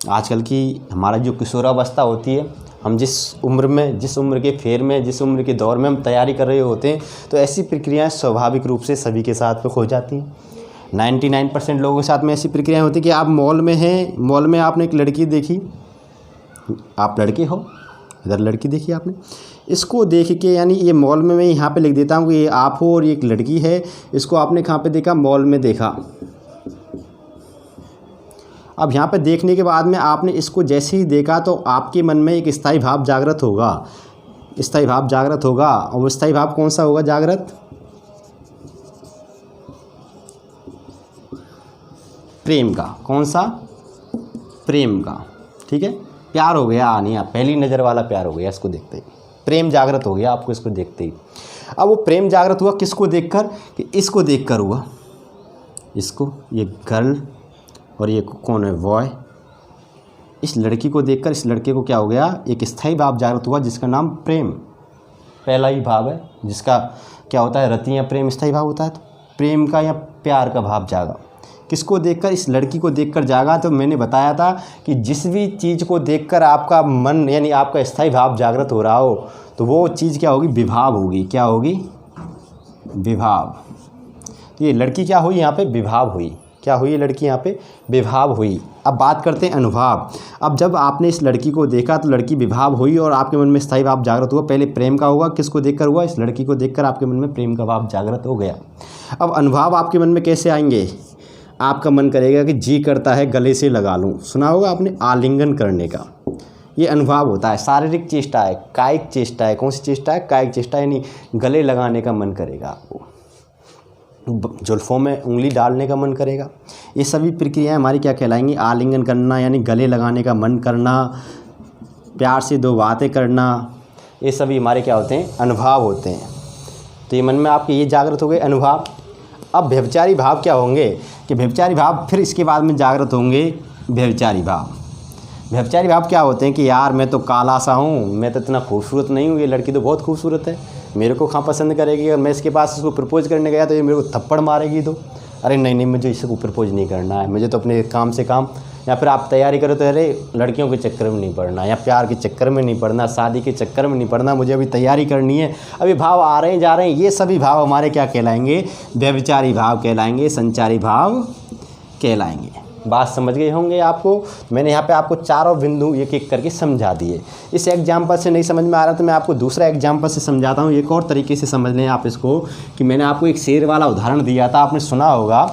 आजकल की हमारा जो किशोरावस्था होती है, हम जिस उम्र में, जिस उम्र के फेर में, जिस उम्र के दौर में हम तैयारी कर रहे होते हैं, तो ऐसी प्रक्रियाएं स्वाभाविक रूप से सभी के साथ में हो जाती हैं। 99% लोगों के साथ में ऐसी प्रक्रियाएं होती हैं कि आप मॉल में हैं, मॉल में आपने एक लड़की देखी, आप लड़के हो, इधर लड़की देखी आपने, इसको देख के, यानी ये मॉल में, मैं यहाँ पे लिख देता हूँ कि ये आप हो और ये एक लड़की है, इसको आपने कहाँ पे देखा, मॉल में देखा। अब यहाँ पे देखने के बाद में आपने इसको जैसे ही देखा तो आपके मन में एक स्थायी भाव जागृत होगा, स्थायी भाव जागृत होगा। और वो स्थायी भाव कौन सा होगा जागृत, प्रेम का। कौन सा, प्रेम का, ठीक है। प्यार हो गया, नहीं आप पहली नज़र वाला प्यार हो गया, इसको देखते ही प्रेम जागृत हो गया आपको, इसको देखते ही। अब वो प्रेम जागृत हुआ किसको देखकर, कि इसको देखकर हुआ, इसको, ये गर्ल और ये कौन है, बॉय। इस लड़की को देखकर इस लड़के को क्या हो गया, एक स्थायी भाव जागृत हुआ जिसका नाम प्रेम, पहला ही भाव है जिसका क्या होता है, रति या प्रेम स्थायी भाव होता है। तो प्रेम का या प्यार का भाव जागा, किसको देखकर, इस लड़की को देखकर जागा। तो मैंने बताया था कि जिस भी चीज़ को देखकर आपका मन यानी आपका स्थायी भाव जागृत हो रहा हो, तो वो चीज़ क्या होगी, विभाव होगी। क्या होगी, विभाव। तो ये लड़की क्या हुई यहाँ पे, विभाव हुई। क्या हुई, ये लड़की यहाँ पे विभाव हुई। अब बात करते हैं अनुभाव। अब जब आपने इस लड़की को देखा तो लड़की विभाव हुई और आपके मन में स्थायी भाव जागृत हुआ। पहले प्रेम का हुआ, किसको देखकर हुआ, इस लड़की को देखकर आपके मन में प्रेम का भाव जागृत हो गया। अब अनुभाव आपके मन में कैसे आएंगे, आपका मन करेगा कि जी करता है गले से लगा लूँ, सुना होगा आपने, आलिंगन करने का, ये अनुभाव होता है। शारीरिक चेष्टा है, कायिक चेष्टा है। कौन सी चेष्टा है, कायिक चेष्टा, यानी गले लगाने का मन करेगा आपको, जुल्फों में उंगली डालने का मन करेगा। ये सभी प्रक्रियाएं हमारी क्या कहलाएंगी, आलिंगन करना यानी गले लगाने का मन करना, प्यार से दो बातें करना, ये सभी हमारे क्या होते हैं, अनुभाव होते हैं। तो ये मन में आपके ये जागृत हो गए अनुभाव। अब व्यभिचारी भाव क्या होंगे, कि व्यभिचारी भाव फिर इसके बाद में जागृत होंगे व्यभिचारी भाव। व्यभिचारी भाव क्या होते हैं कि यार मैं तो काला सा हूँ, मैं तो इतना खूबसूरत नहीं हूँ, ये लड़की तो बहुत खूबसूरत है, मेरे को कहाँ पसंद करेगी, और मैं इसके पास इसको प्रपोज करने गया तो ये मेरे को थप्पड़ मारेगी। तो अरे नहीं, मुझे इसको प्रपोज नहीं करना है, मुझे तो अपने काम से काम। या फिर आप तैयारी करो तो अरे लड़कियों के चक्कर में नहीं पड़ना, या प्यार के चक्कर में नहीं पड़ना, शादी के चक्कर में नहीं पड़ना, मुझे अभी तैयारी करनी है। अभी भाव आ रहे हैं जा रहे हैं, ये सभी भाव हमारे क्या कहलाएंगे, व्यभिचारी भाव कहलाएंगे, संचारी भाव कहलाएंगे। बात समझ गए होंगे आपको। मैंने यहाँ पे आपको चारों बिंदु एक एक करके समझा दिए। इस एग्जाम्पल से नहीं समझ में आ रहा तो मैं आपको दूसरा एग्जाम्पल से समझाता हूँ, एक और तरीके से समझ लें आप इसको। कि मैंने आपको एक शेर वाला उदाहरण दिया था, आपने सुना होगा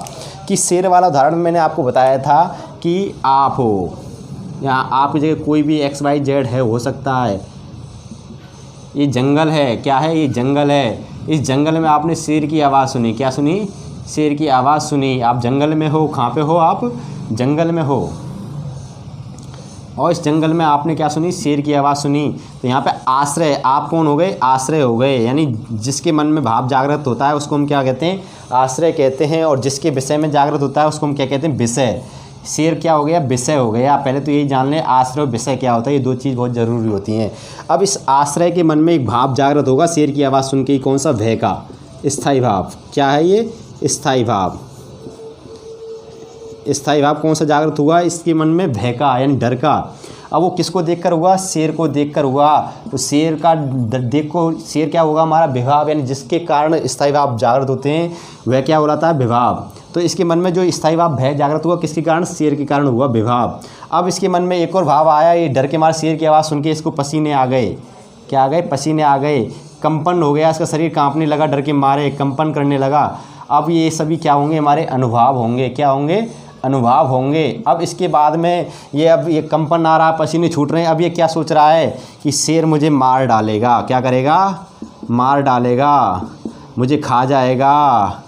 कि शेर वाला उदाहरण में मैंने आपको बताया था कि आप हो, या आपकी जगह कोई भी XYZ है, हो सकता है। ये जंगल है, क्या है, ये जंगल है। इस जंगल में आपने शेर की आवाज़ सुनी, क्या सुनी, शेर की आवाज़ सुनी। आप जंगल में हो, कहाँ पे हो, आप जंगल में हो, और इस जंगल में आपने क्या सुनी, शेर की आवाज़ सुनी। तो यहाँ पे आश्रय, आप कौन हो गए, आश्रय हो गए। यानी जिसके मन में भाव जागृत होता है उसको हम क्या कहते हैं, आश्रय कहते हैं। और जिसके विषय में जागृत होता है उसको हम क्या कहते हैं, विषय। शेर क्या हो गया, विषय हो गया। पहले तो यही जान लें आश्रय और विषय क्या होता है, ये दो चीज़ बहुत ज़रूरी होती हैं। अब इस आश्रय के मन में एक भाव जागृत होगा शेर की आवाज़ सुन के, कौन सा, भय का, स्थायी भाव। क्या है ये, स्थायी भाव, स्थायी भाव कौन सा जागृत हुआ? इसके मन में भय का यानी डर का। अब वो किसको देखकर हुआ? शेर को देखकर हुआ। तो शेर का देखो, शेर क्या होगा? हमारा विभाव, यानी जिसके कारण स्थायी भाव जागृत होते हैं वह क्या हो रहा था? विभाव। तो इसके मन में जो स्थायी भाव भय जागृत हुआ किसके कारण? शेर के कारण हुआ, विभाव। अब इसके मन में एक और भाव आया, ये डर के मारे शेर की आवाज़ सुन के इसको पसीने आ गए। क्या आ गए? पसीने आ गए, कंपन हो गया, इसका शरीर कांपने लगा, डर के मारे कंपन करने लगा। अब ये सभी क्या होंगे? हमारे अनुभव होंगे। क्या होंगे? अनुभव होंगे। अब इसके बाद में अब ये कंपन आ रहा, पसीने छूट रहे हैं। अब ये क्या सोच रहा है कि शेर मुझे मार डालेगा। क्या करेगा? मार डालेगा, मुझे खा जाएगा,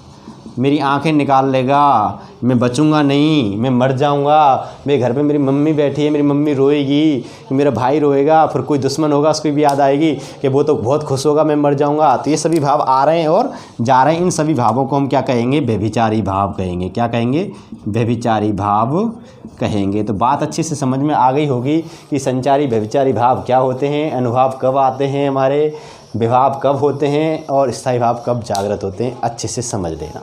मेरी आंखें निकाल लेगा, मैं बचूंगा नहीं, मैं मर जाऊंगा। मेरे घर पे मेरी मम्मी बैठी है, मेरी मम्मी रोएगी, मेरा भाई रोएगा, फिर कोई दुश्मन होगा उसको भी याद आएगी कि वो तो बहुत खुश होगा, मैं मर जाऊंगा। तो ये सभी भाव आ रहे हैं और जा रहे हैं। इन सभी भावों को हम क्या कहेंगे? व्यभिचारी भाव कहेंगे। क्या कहेंगे? व्यभिचारी भाव कहेंगे। तो बात अच्छे से समझ में आ गई होगी कि संचारी व्यभिचारी भाव क्या होते हैं, अनुभव कब आते हैं, हमारे विभाव कब होते हैं और स्थायी भाव कब जागृत होते हैं, अच्छे से समझ लेना।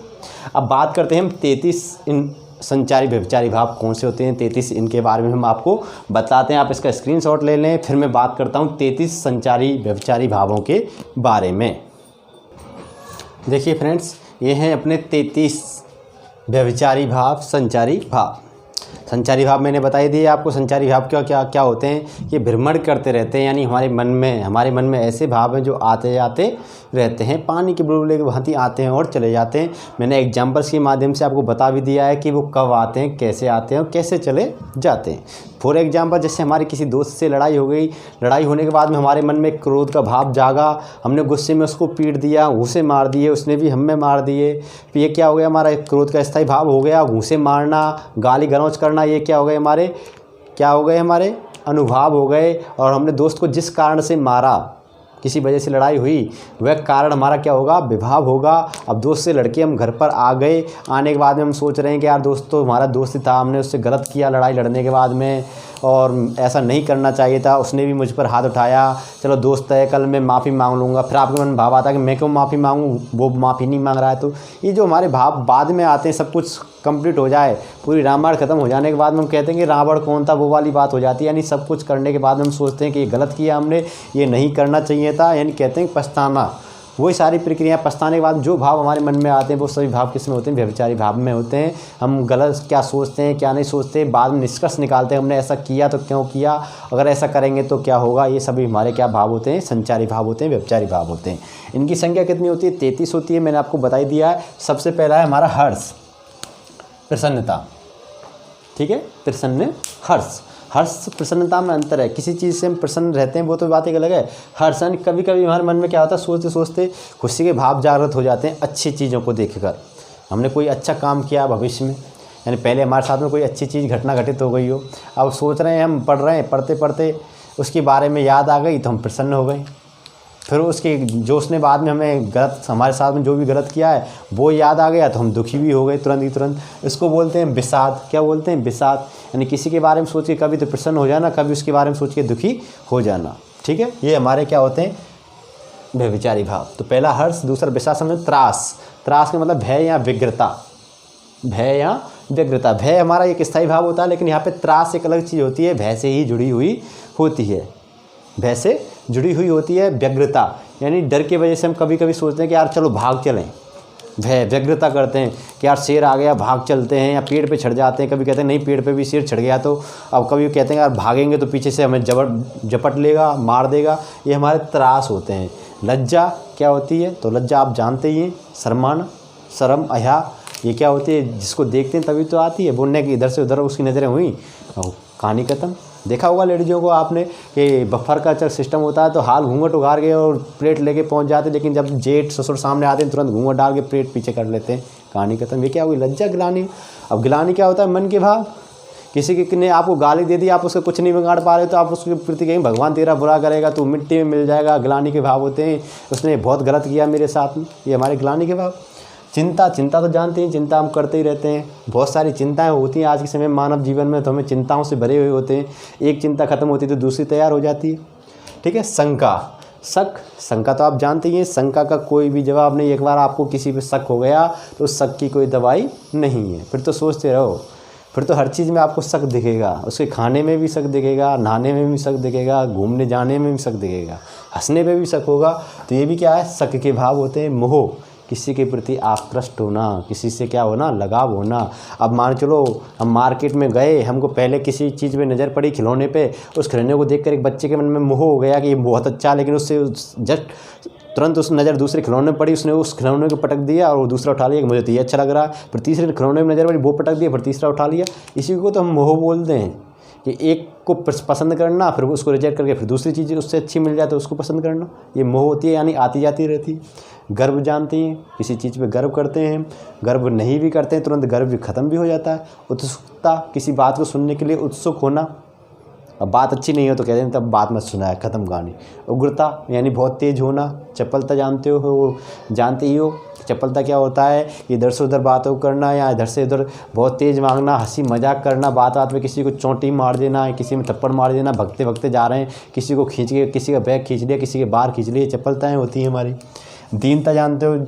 अब बात करते हैं हम 33 इन संचारी व्यभिचारी भाव कौन से होते हैं। 33 इनके बारे में हम आपको बताते हैं। आप इसका स्क्रीनशॉट ले लें, फिर मैं बात करता हूँ 33 संचारी व्यभिचारी भावों के बारे में। देखिए फ्रेंड्स, ये हैं अपने 33 व्यभिचारी भाव, संचारी भाव। संचारी भाव मैंने बता ही दिया आपको। संचारी भाव क्या होते हैं? ये भ्रमण करते रहते हैं, यानी हमारे मन में ऐसे भाव हैं जो आते जाते रहते हैं, पानी के बुलबुले की भांति आते हैं और चले जाते हैं। मैंने एग्जाम्पल्स के माध्यम से आपको बता भी दिया है कि वो कब आते हैं, कैसे आते हैं और कैसे चले जाते हैं। फॉर एग्जाम्पल, जैसे हमारे किसी दोस्त से लड़ाई हो गई, लड़ाई होने के बाद में हमारे मन में क्रोध का भाव जागा, हमने गुस्से में उसको पीट दिया, घूंसे मार दिए, उसने भी हमें मार दिए। फिर ये क्या हो गया? हमारा क्रोध का स्थायी भाव हो गया। घूंसे मारना, गाली गलौज करना, ये क्या हो गए? हमारे अनुभव हो गए। और हमने दोस्त को जिस कारण से मारा, किसी वजह से लड़ाई हुई, वह कारण हमारा क्या होगा? विभाव होगा। अब दोस्त से लड़के हम घर पर आ गए, आने के बाद में हम सोच रहे हैं कि यार दोस्त तो हमारा दोस्त ही था, हमने उससे गलत किया लड़ाई लड़ने के बाद में, और ऐसा नहीं करना चाहिए था, उसने भी मुझ पर हाथ उठाया, चलो दोस्त है, कल मैं माफ़ी मांग लूँगा। फिर आपके मन में भाव आता है कि मैं क्यों माफ़ी मांगूँ, वो माफ़ी नहीं मांग रहा है। तो ये जो हमारे भाव बाद में आते हैं, सब कुछ कंप्लीट हो जाए, पूरी रामायण खत्म हो जाने के बाद में हम कहते हैं कि रावण कौन था, वो वाली बात हो जाती है। यानी सब कुछ करने के बाद हम सोचते हैं कि ये गलत किया हमने, ये नहीं करना चाहिए था, यानी कहते हैं पछताना। वही सारी प्रक्रिया, पछताने के बाद जो भाव हमारे मन में आते हैं वो सभी भाव किस में होते हैं? व्यभिचारी भाव में होते हैं। हम गलत क्या सोचते हैं, क्या नहीं सोचते, बाद में निष्कर्ष निकालते हैं, हमने ऐसा किया तो क्यों किया, अगर ऐसा करेंगे तो क्या होगा। ये सभी हमारे क्या भाव होते हैं? संचारी भाव होते हैं, व्यभिचारी भाव होते हैं। इनकी संख्या कितनी होती है? 33 होती है, मैंने आपको बता ही दिया है। सबसे पहला है हमारा हर्ष, प्रसन्नता। ठीक है, प्रसन्न, हर्ष। हर्ष प्रसन्नता में अंतर है। किसी चीज़ से हम प्रसन्न रहते हैं वो तो बात एक अलग है। हर्ष कभी कभी हमारे मन में क्या होता है, सोचते सोचते खुशी के भाव जागृत हो जाते हैं अच्छी चीज़ों को देखकर। हमने कोई अच्छा काम किया भविष्य में, यानी पहले हमारे साथ में कोई अच्छी चीज़ घटना घटित हो गई हो, अब सोच रहे हैं, हम पढ़ रहे हैं, पढ़ते पढ़ते उसके बारे में याद आ गई तो हम प्रसन्न हो गए। फिर उसके जो उसने बाद में हमें गलत, हमारे साथ में जो भी गलत किया है वो याद आ गया तो हम दुखी भी हो गए तुरंत ही तुरंत। इसको बोलते हैं विषाद। क्या बोलते हैं? विषाद। यानी किसी के बारे में सोच के कभी तो प्रसन्न हो जाना, कभी उसके बारे में सोच के दुखी हो जाना। ठीक है, ये हमारे क्या होते हैं? व्यभिचारी भाव। तो पहला हर्ष, दूसरा विषाद। समझो त्रास। त्रास का मतलब भय या व्यग्रता। भय या व्यग्रता। भय हमारा एक स्थायी भाव होता है, लेकिन यहाँ पे त्रास एक अलग चीज़ होती है, भय से ही जुड़ी हुई होती है। भय से जुड़ी हुई होती है व्यग्रता, यानी डर की वजह से हम कभी कभी सोचते हैं कि यार चलो भाग चलें। भय व्यग्रता करते हैं कि यार शेर आ गया, भाग चलते हैं, या पेड़ पे चढ़ जाते हैं। कभी कहते हैं नहीं पेड़ पे भी शेर चढ़ गया तो, अब कभी कहते हैं यार भागेंगे तो पीछे से हमें झपट लेगा, मार देगा। ये हमारे त्रास होते हैं। लज्जा क्या होती है? तो लज्जा आप जानते ही हैं, शर्माना, शर्म, अया। ये क्या होती है? जिसको देखते हैं तभी तो आती है, बोलने की इधर से उधर उसकी नज़रें हुई और कहानी खत्म। देखा होगा लेडीज़ों को आपने कि बफर का जब सिस्टम होता है तो हाल घूंघट उगार के और प्लेट लेके पहुंच जाते, लेकिन जब जेठ ससुर सामने आते हैं तुरंत घूंघट डाल के प्लेट पीछे कर लेते हैं, कहानी खत्म। ये क्या हुई? लज्जा, गिलानी। अब गिलानी क्या होता है? मन के भाव। किसी के ने आपको गाली दे दी, आप उसको कुछ नहीं बिगाड़ पा रहे तो आप उसके प्रति कहेंगे भगवान तेरा बुरा करेगा, तो मिट्टी में मिल जाएगा। गिलानी के भाव होते हैं, उसने बहुत गलत किया मेरे साथ में, ये हमारे गिलानी के भाव। चिंता। चिंता तो जानते हैं, चिंता हम करते ही रहते हैं। बहुत सारी चिंताएं होती हैं आज के समय मानव जीवन में, तो हमें चिंताओं से भरे हुए होते हैं। एक चिंता खत्म होती है तो दूसरी तैयार हो जाती है। ठीक है। शंका, शक। शंका तो आप जानते ही हैं, शंका का कोई भी जवाब नहीं। एक बार आपको किसी पे शक हो गया तो उस शक की कोई दवाई नहीं है, फिर तो सोचते रहो, फिर तो हर चीज़ में आपको शक दिखेगा, उसके खाने में भी शक दिखेगा, नहाने में भी शक दिखेगा, घूमने जाने में भी शक दिखेगा, हंसने पे भी शक होगा। तो ये भी क्या है, शक के भाव होते हैं। मोह, किसी के प्रति आकृष्ट होना, किसी से क्या होना, लगाव होना। अब मान चलो हम मार्केट में गए, हमको पहले किसी चीज़ पे नज़र पड़ी, खिलौने पे, उस खिलौने को देखकर एक बच्चे के मन में मोह हो गया कि ये बहुत अच्छा, लेकिन उससे जस्ट तुरंत उस नज़र दूसरे खिलौने पर पड़ी, उसने उस खिलौने को पटक दिया और वो दूसरा उठा लिया कि मुझे तो ये अच्छा लग रहा है। फिर तीसरे खिलौने में नज़र पड़ी, वो पटक दिया, फिर तीसरा उठा लिया। इसी को तो हम मोह बोलते हैं कि एक को पसंद करना, फिर उसको रिजेक्ट करके फिर दूसरी चीज़ उससे अच्छी मिल जाए तो उसको पसंद करना। ये मोह होती है, यानी आती जाती रहती है। गर्व जानते हैं, किसी चीज़ पे गर्व करते हैं, गर्व नहीं भी करते हैं तुरंत गर्व भी ख़त्म भी हो जाता है। उत्सुकता, किसी बात को सुनने के लिए उत्सुक होना। अब बात अच्छी नहीं हो तो कहते हैं तब बात मत सुना है, ख़त्म कहानी। उग्रता यानी बहुत तेज़ होना। चपलता जानते ही हो चपलता क्या होता है, इधर से उधर बातों करना या इधर से उधर बहुत तेज़ मांगना, हंसी मजाक करना, बात बात में किसी को चोंटी मार देना, किसी में थप्पड़ मार देना, भगते भगते जा रहे हैं, किसी को खींच के, किसी का बैग खींच लिया, किसी के बाहर खींच लिए, चपलताएँ होती हैं हमारी। दीनता जानते हो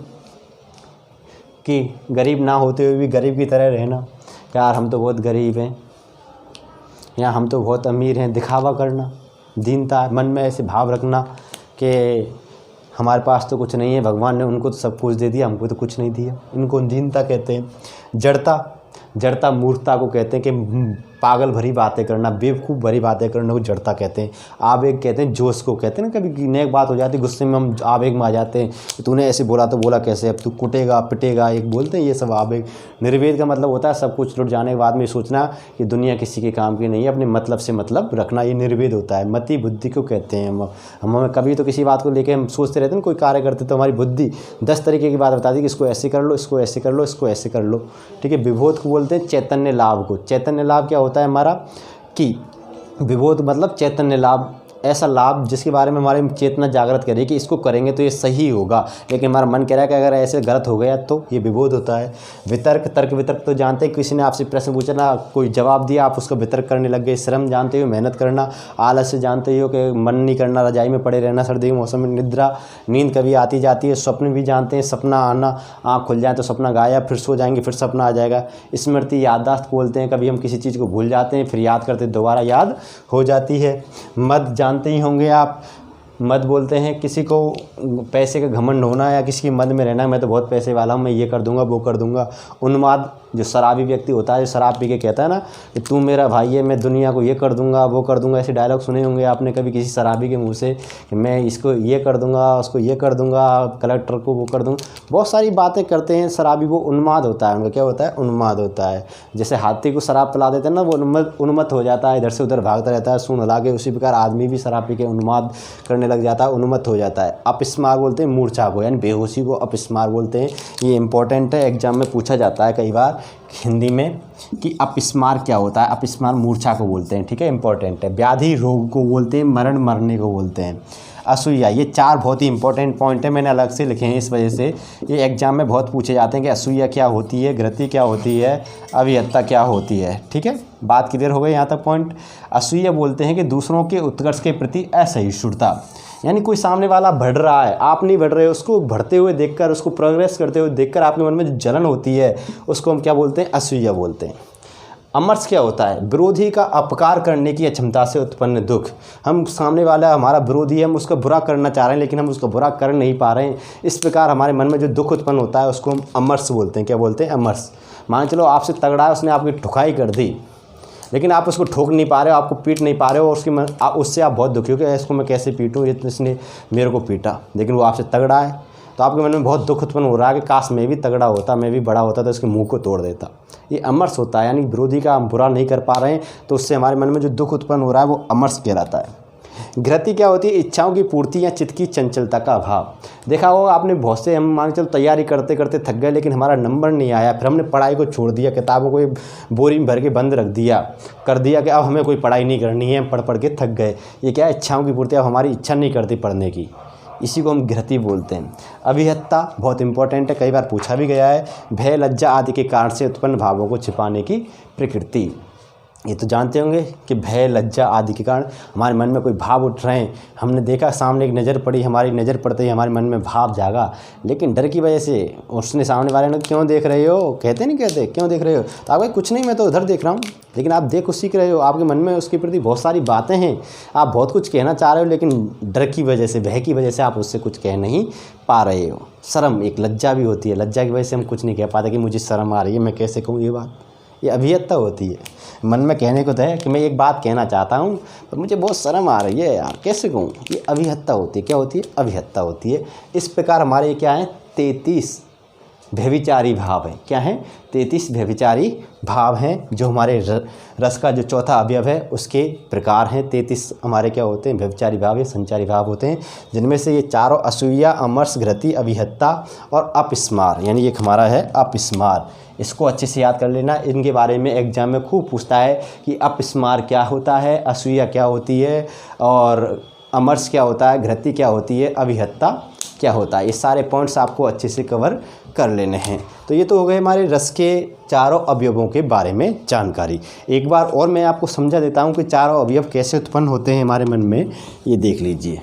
कि गरीब ना होते हुए भी गरीब की तरह रहना, यार हम तो बहुत गरीब हैं या हम तो बहुत अमीर हैं, दिखावा करना। दीनता, मन में ऐसे भाव रखना कि हमारे पास तो कुछ नहीं है, भगवान ने उनको तो सब कुछ दे दिया, हमको तो कुछ नहीं दिया, इनको दीनता कहते हैं। जड़ता मूर्खता को कहते हैं कि पागल भरी बातें करना, बेवकूफ़ भरी बातें करना को जड़ता कहते हैं। आवेग कहते हैं, जोश को कहते हैं ना, कभी नेक बात हो जाती है, गुस्से में हम आवेग में आ जाते हैं, तूने ऐसे बोला तो बोला कैसे, अब तू कुटेगा पिटेगा, एक बोलते हैं, ये सब आवेग। निर्वेद का मतलब होता है सब कुछ लुट जाने के बाद में सोचना कि दुनिया किसी के काम की नहीं है, अपने मतलब से मतलब रखना, ये निर्वेद होता है। मति बुद्धि को कहते हैं। हम कभी तो किसी बात को लेकर हम सोचते रहते हैं, कोई कार्य करते तो हमारी बुद्धि 10 तरीके की बात बताती है कि इसको ऐसे कर लो, इसको ऐसे कर लो, इसको ऐसे कर लो, ठीक है। विबोध को बोलते हैं चैतन्य लाभ को। चैतन्य लाभ क्या होता है हमारा, कि विबोध मतलब चैतन्य लाभ, ऐसा लाभ जिसके बारे में हमारी चेतना जागृत करे कि इसको करेंगे तो ये सही होगा, लेकिन हमारा मन कह रहा है कि अगर ऐसे गलत हो गया तो ये विबोध होता है। तर्क वितर्क तो जानते हैं, किसी ने आपसे प्रश्न पूछा ना, कोई जवाब दिया, आप उसका वितर्क करने लग गए। श्रम जानते हो, मेहनत करना। आलस्य जानते हो कि मन नहीं करना, रजाई में पड़े रहना, सर्दी के मौसम में निद्रा, नींद कभी आती जाती है। स्वप्न भी जानते हैं, सपना आना, आँख खुल जाए तो सपना गायब, फिर सो जाएंगे फिर सपना आ जाएगा। स्मृति, याददाश्त बोलते हैं, कभी हम किसी चीज़ को भूल जाते हैं, फिर याद करते दोबारा याद हो जाती है। मद जानते ही होंगे आप, मद बोलते हैं किसी को पैसे का घमंड होना या किसी की मद में रहना, मैं तो बहुत पैसे वाला हूँ, मैं ये कर दूंगा वो कर दूंगा। उन्माद, जो शराबी व्यक्ति होता है, जो शराब पी के कहता है ना कि तू मेरा भाई है, मैं दुनिया को ये कर दूंगा वो कर दूंगा। ऐसे डायलॉग सुने होंगे आपने कभी किसी शराबी के मुंह से कि मैं इसको ये कर दूंगा, उसको ये कर दूंगा, कलेक्टर को वो कर दूंगा, बहुत सारी बातें करते हैं शराबी। वो उन्माद होता है, उनका क्या होता है, उन्माद होता है। जैसे हाथी को शराब पिला देते हैं ना, वो उन्मत्त हो जाता है, इधर से उधर भागता रहता है सूंड हिला के। उसी प्रकार आदमी भी शराब पी के उन्माद करने लग जाता है, उन्मत्त हो जाता है। अपस्मार बोलते हैं मूर्छा को, यानी बेहोशी को अपस्मार बोलते हैं। ये इंपॉर्टेंट है, एग्जाम में पूछा जाता है कई बार हिंदी में कि अपस्मार क्या होता है। अपस्मार मूर्छा को बोलते हैं, ठीक है, इंपॉर्टेंट है। व्याधि रोग को बोलते हैं, मरण मरने को बोलते हैं। असूया, ये 4 बहुत ही इंपॉर्टेंट पॉइंट है, मैंने अलग से लिखे हैं इस वजह से ये एग्जाम में बहुत पूछे जाते हैं कि असूया क्या होती है, घृति क्या होती है, अभिहत्ता क्या होती है, ठीक है। बात क्लियर हो गई यहाँ तक पॉइंट। असूया बोलते हैं कि दूसरों के उत्कर्ष के प्रति असहिष्णुता, यानी कोई सामने वाला बढ़ रहा है, आप नहीं बढ़ रहे हो, उसको बढ़ते हुए देखकर, उसको प्रोग्रेस करते हुए देखकर आपके मन में जो जलन होती है उसको हम क्या बोलते हैं, असूया बोलते हैं। अमर्ष क्या होता है, विरोधी का अपकार करने की अक्षमता से उत्पन्न दुख। हम सामने वाला हमारा विरोधी है, हम उसका बुरा करना चाह रहे हैं लेकिन हम उसका बुरा कर नहीं पा रहे हैं, इस प्रकार हमारे मन में जो दुख उत्पन्न होता है उसको हम अमर्ष बोलते हैं। क्या बोलते हैं, अमर्ष। मान चलो आपसे तगड़ा है, उसने आपकी ठुकाई कर दी लेकिन आप उसको ठोक नहीं पा रहे हो, आपको पीट नहीं पा रहे हो, और उससे आप बहुत दुखी हो कि इसको मैं कैसे पीटूँ, इसने मेरे को पीटा, लेकिन वो आपसे तगड़ा है तो आपके मन में बहुत दुख उत्पन्न हो रहा है कि काश मैं भी तगड़ा होता, मैं भी बड़ा होता तो इसके मुंह को तोड़ देता। ये अमर्ष होता है, यानी विरोधी का हम बुरा नहीं कर पा रहे हैं तो उससे हमारे मन में जो दुख उत्पन्न हो रहा है वो अमर्ष कहलाता है। घृति क्या होती है, इच्छाओं की पूर्ति या चित्त की चंचलता का अभाव। देखा होगा आपने, बहुत से हम मान चलो तैयारी करते करते थक गए लेकिन हमारा नंबर नहीं आया, फिर हमने पढ़ाई को छोड़ दिया, किताबों को बोरी में भर के बंद रख दिया, कर दिया कि अब हमें कोई पढ़ाई नहीं करनी है, पढ़ के थक गए। ये क्या है, इच्छाओं की पूर्ति, अब हमारी इच्छा नहीं करती पढ़ने की, इसी को हम घृति बोलते हैं। अभिहत्ता बहुत इंपॉर्टेंट है, कई बार पूछा भी गया है। भय लज्जा आदि के कारण से उत्पन्न भावों को छिपाने की प्रकृति। ये तो जानते होंगे कि भय, लज्जा आदि के कारण हमारे मन में कोई भाव उठ रहे हैं। हमने देखा सामने एक नज़र पड़ी, हमारी नज़र पड़ते ही हमारे मन में भाव जागा, लेकिन डर की वजह से उसने सामने वाले ने क्यों देख रहे हो, कहते नहीं कहते क्यों देख रहे हो, तो आप कुछ नहीं मैं तो उधर देख रहा हूँ, लेकिन आप देख उसी रहे हो। आपके मन में उसके प्रति बहुत सारी बातें हैं, आप बहुत कुछ कहना चाह रहे हो, लेकिन डर की वजह से, भय की वजह से आप उससे कुछ कह नहीं पा रहे हो। शर्म, एक लज्जा भी होती है, लज्जा की वजह से हम कुछ नहीं कह पाते कि मुझे शर्म आ रही है, मैं कैसे कहूँ ये बात। ये अभिहत्ता होती है। मन में कहने को तो है कि मैं एक बात कहना चाहता हूँ पर मुझे बहुत शर्म आ रही है यार, कैसे कहूँ। ये अभिहत्ता होती है। क्या होती है? अभिहत्ता होती है। इस प्रकार हमारे क्या है 33 व्यभिचारी भाव है। क्या है? 33 व्यभिचारी भाव हैं जो हमारे रस का जो चौथा अवयव है उसके प्रकार हैं। 33 हमारे क्या होते हैं? व्यभिचारी भाव या संचारी भाव होते हैं, जिनमें से ये चारों असूया, अमर्ष, घृति, अभिहत्ता और अपस्मार, यानी एक हमारा है अपस्मार। इसको अच्छे से याद कर लेना। इनके बारे में एग्जाम में खूब पूछता है कि अपस्मार क्या होता है, असूया क्या होती है और अमर्ष क्या होता है, घृति क्या होती है, अभिहत्ता क्या होता है। ये सारे पॉइंट्स आपको अच्छे से कवर कर लेने हैं। तो ये तो हो गए हमारे रस के चारों अवयवों के बारे में जानकारी। एक बार और मैं आपको समझा देता हूँ कि चारों अवयव कैसे उत्पन्न होते हैं हमारे मन में, ये देख लीजिए।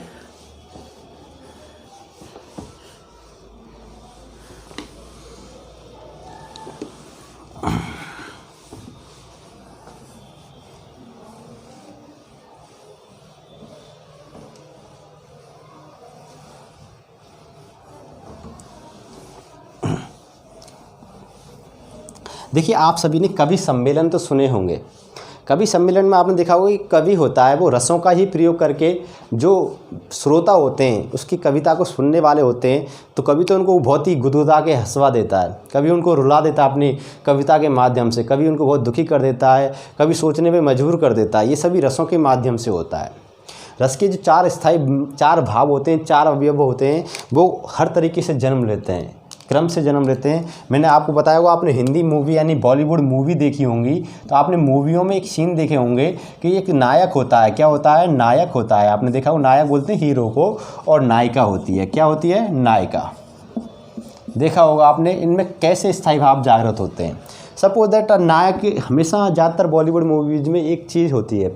देखिए, आप सभी ने कवि सम्मेलन तो सुने होंगे। कवि सम्मेलन में आपने देखा होगा कि कवि होता है वो रसों का ही प्रयोग करके, जो श्रोता होते हैं उसकी कविता को सुनने वाले होते हैं, तो कवि तो उनको बहुत ही गुदगुदा के हंसवा देता है, कवि उनको रुला देता है अपनी कविता के माध्यम से, कवि उनको बहुत दुखी कर देता है, कवि सोचने में मजबूर कर देता है। ये सभी रसों के माध्यम से होता है। रस के जो चार भाव होते हैं, चार अवयव होते हैं, वो हर तरीके से जन्म लेते हैं, क्रम से जन्म लेते हैं। मैंने आपको बताया होगा, आपने हिंदी मूवी यानी बॉलीवुड मूवी देखी होंगी, तो आपने मूवियों में एक सीन देखे होंगे कि एक नायक होता है। क्या होता है? नायक होता है। आपने देखा हो, नायक बोलते हैं हीरो को, और नायिका होती है। क्या होती है? नायिका। देखा होगा आपने। इनमें कैसे स्थायी भाव जागृत होते हैं? सपोज दैट नायक, हमेशा ज़्यादातर बॉलीवुड मूवीज़ में एक चीज़ होती है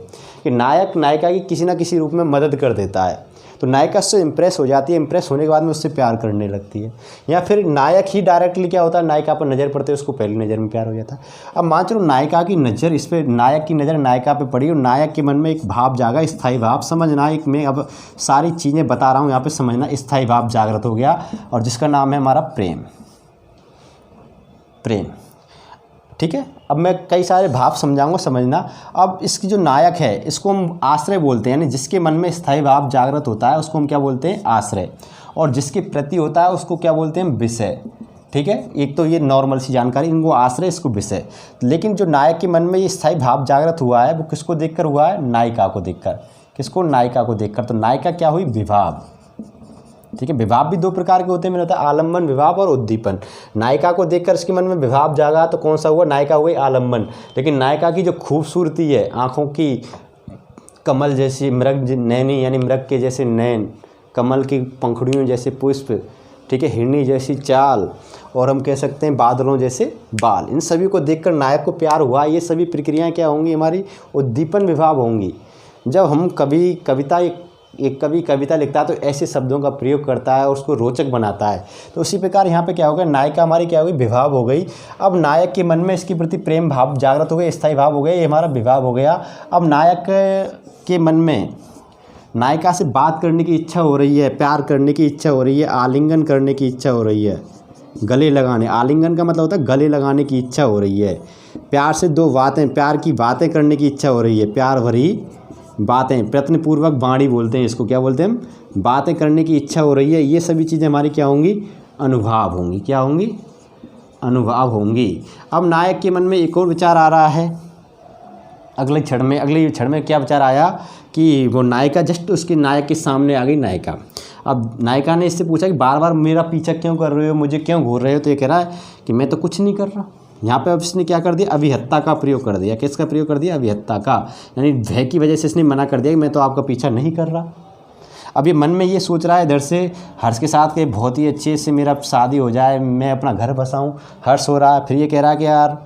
कि नायक नायिका की किसी ना किसी रूप में मदद कर देता है, तो नायिका उससे इम्प्रेस हो जाती है, इम्प्रेस होने के बाद में उससे प्यार करने लगती है। या फिर नायक ही डायरेक्टली क्या होता है, नायिका पर नज़र पड़ते है, उसको पहली नज़र में प्यार हो जाता है। अब मान चलो नायिका की नज़र इस पर, नायक की नज़र नायिका पे पड़ी और नायक के मन में एक भाव जागा, स्थायी भाव। समझना, एक मैं अब सारी चीज़ें बता रहा हूँ यहाँ पर, समझना। स्थायी भाव जागृत हो गया और जिसका नाम है हमारा प्रेम। प्रेम, ठीक है। अब मैं कई सारे भाव समझाऊंगा, समझना। अब इसकी जो नायक है इसको हम आश्रय बोलते हैं, यानी जिसके मन में स्थायी भाव जागृत होता है उसको हम क्या बोलते हैं? आश्रय। और जिसके प्रति होता है उसको क्या बोलते हैं? विषय। ठीक है, एक तो ये नॉर्मल सी जानकारी, इनको आश्रय, इसको विषय। लेकिन जो नायक के मन में ये स्थायी भाव जागृत हुआ है वो किसको देखकर हुआ है? नायिका को देखकर। किसको? नायिका को देखकर। तो नायिका क्या हुई? विभाव। ठीक है, विभाव भी दो प्रकार के होते हैं, मैंने बताया, आलम्बन विभाव और उद्दीपन। नायिका को देखकर इसके मन में विभाव जागा तो कौन सा हुआ? नायिका हो गई आलम्बन। लेकिन नायिका की जो खूबसूरती है, आँखों की कमल जैसी, मृग नैनी यानी मृग के जैसे नैन, कमल की पंखुड़ियों जैसे पुष्प, ठीक है, हिरनी जैसी चाल, और हम कह सकते हैं बादलों जैसे बाल, इन सभी को देखकर नायक को प्यार हुआ। ये सभी प्रक्रियाएँ क्या होंगी? हमारी उद्दीपन विभाव होंगी। जब हम एक कवि कविता लिखता है तो ऐसे शब्दों का प्रयोग करता है और उसको रोचक बनाता है। तो उसी प्रकार यहाँ पे क्या होगा? नायिका हमारी क्या होगी? विभाव हो गई। अब नायक के मन में इसके प्रति प्रेम भाव जागृत हो गए, स्थायी भाव हो गए, ये हमारा विभाव हो गया। अब नायक के मन में नायिका से बात करने की इच्छा हो रही है, प्यार करने की इच्छा हो रही है, आलिंगन करने की इच्छा हो रही है, गले लगाने, आलिंगन का मतलब होता है गले लगाने की इच्छा हो रही है, प्यार से दो बातें, प्यार की बातें करने की इच्छा हो रही है, प्यार भरी बातें, प्रयत्नपूर्वक वाणी बोलते हैं इसको, क्या बोलते हैं हम? बातें करने की इच्छा हो रही है। ये सभी चीज़ें हमारी क्या होंगी? अनुभव होंगी। क्या होंगी? अनुभव होंगी। अब नायक के मन में एक और विचार आ रहा है अगले क्षण में क्या विचार आया कि वो नायिका जस्ट उसके नायक के सामने आ गई नायिका। अब नायिका ने इससे पूछा कि बार बार मेरा पीछा क्यों कर रहे हो, मुझे क्यों घूर रहे हो? तो ये कह रहा है कि मैं तो कुछ नहीं कर रहा। यहाँ पे अब इसने क्या कर दिया? अभिहत्ता का प्रयोग कर दिया। किसका प्रयोग कर दिया? अभिहत्ता का, यानी भय की वजह से इसने मना कर दिया कि मैं तो आपका पीछा नहीं कर रहा। अब ये मन में ये सोच रहा है इधर से हर्ष के साथ कि बहुत ही अच्छे से मेरा शादी हो जाए, मैं अपना घर बसाऊं, हर्ष हो रहा है। फिर ये कह रहा है कि यार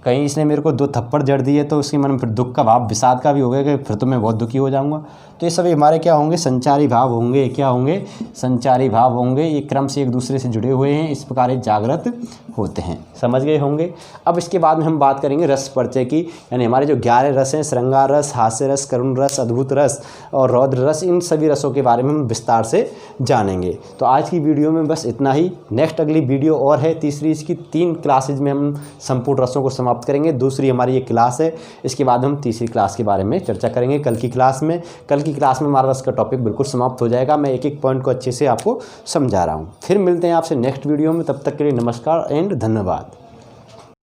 कहीं इसने मेरे को 2 थप्पड़ जड़ दिए तो उसके मन में फिर दुख का भाव, विषाद का भी हो गया कि फिर तो मैं बहुत दुखी हो जाऊंगा। तो ये सभी हमारे क्या होंगे, संचारी भाव होंगे। क्या होंगे, संचारी भाव होंगे। ये क्रम से एक दूसरे से जुड़े हुए हैं, इस प्रकार ये जागृत होते हैं। समझ गए होंगे। अब इसके बाद में हम बात करेंगे रस परिचय की, यानी हमारे जो 11 रस हैं, श्रृंगार रस, हास्य रस, करुण रस, अद्भुत रस और रौद्र रस, इन सभी रसों के बारे में हम विस्तार से जानेंगे। तो आज की वीडियो में बस इतना ही। नेक्स्ट अगली वीडियो और है तीसरी, इसकी 3 क्लासेज में हम संपूर्ण रसों को समाप्त करेंगे। दूसरी हमारी ये क्लास है, इसके बाद हम तीसरी क्लास के बारे में चर्चा करेंगे कल की क्लास में। कल की क्लास में हमारा रस का टॉपिक बिल्कुल समाप्त हो जाएगा। मैं एक एक पॉइंट को अच्छे से आपको समझा रहा हूँ। फिर मिलते हैं आपसे नेक्स्ट वीडियो में, तब तक के लिए नमस्कार एंड धन्यवाद।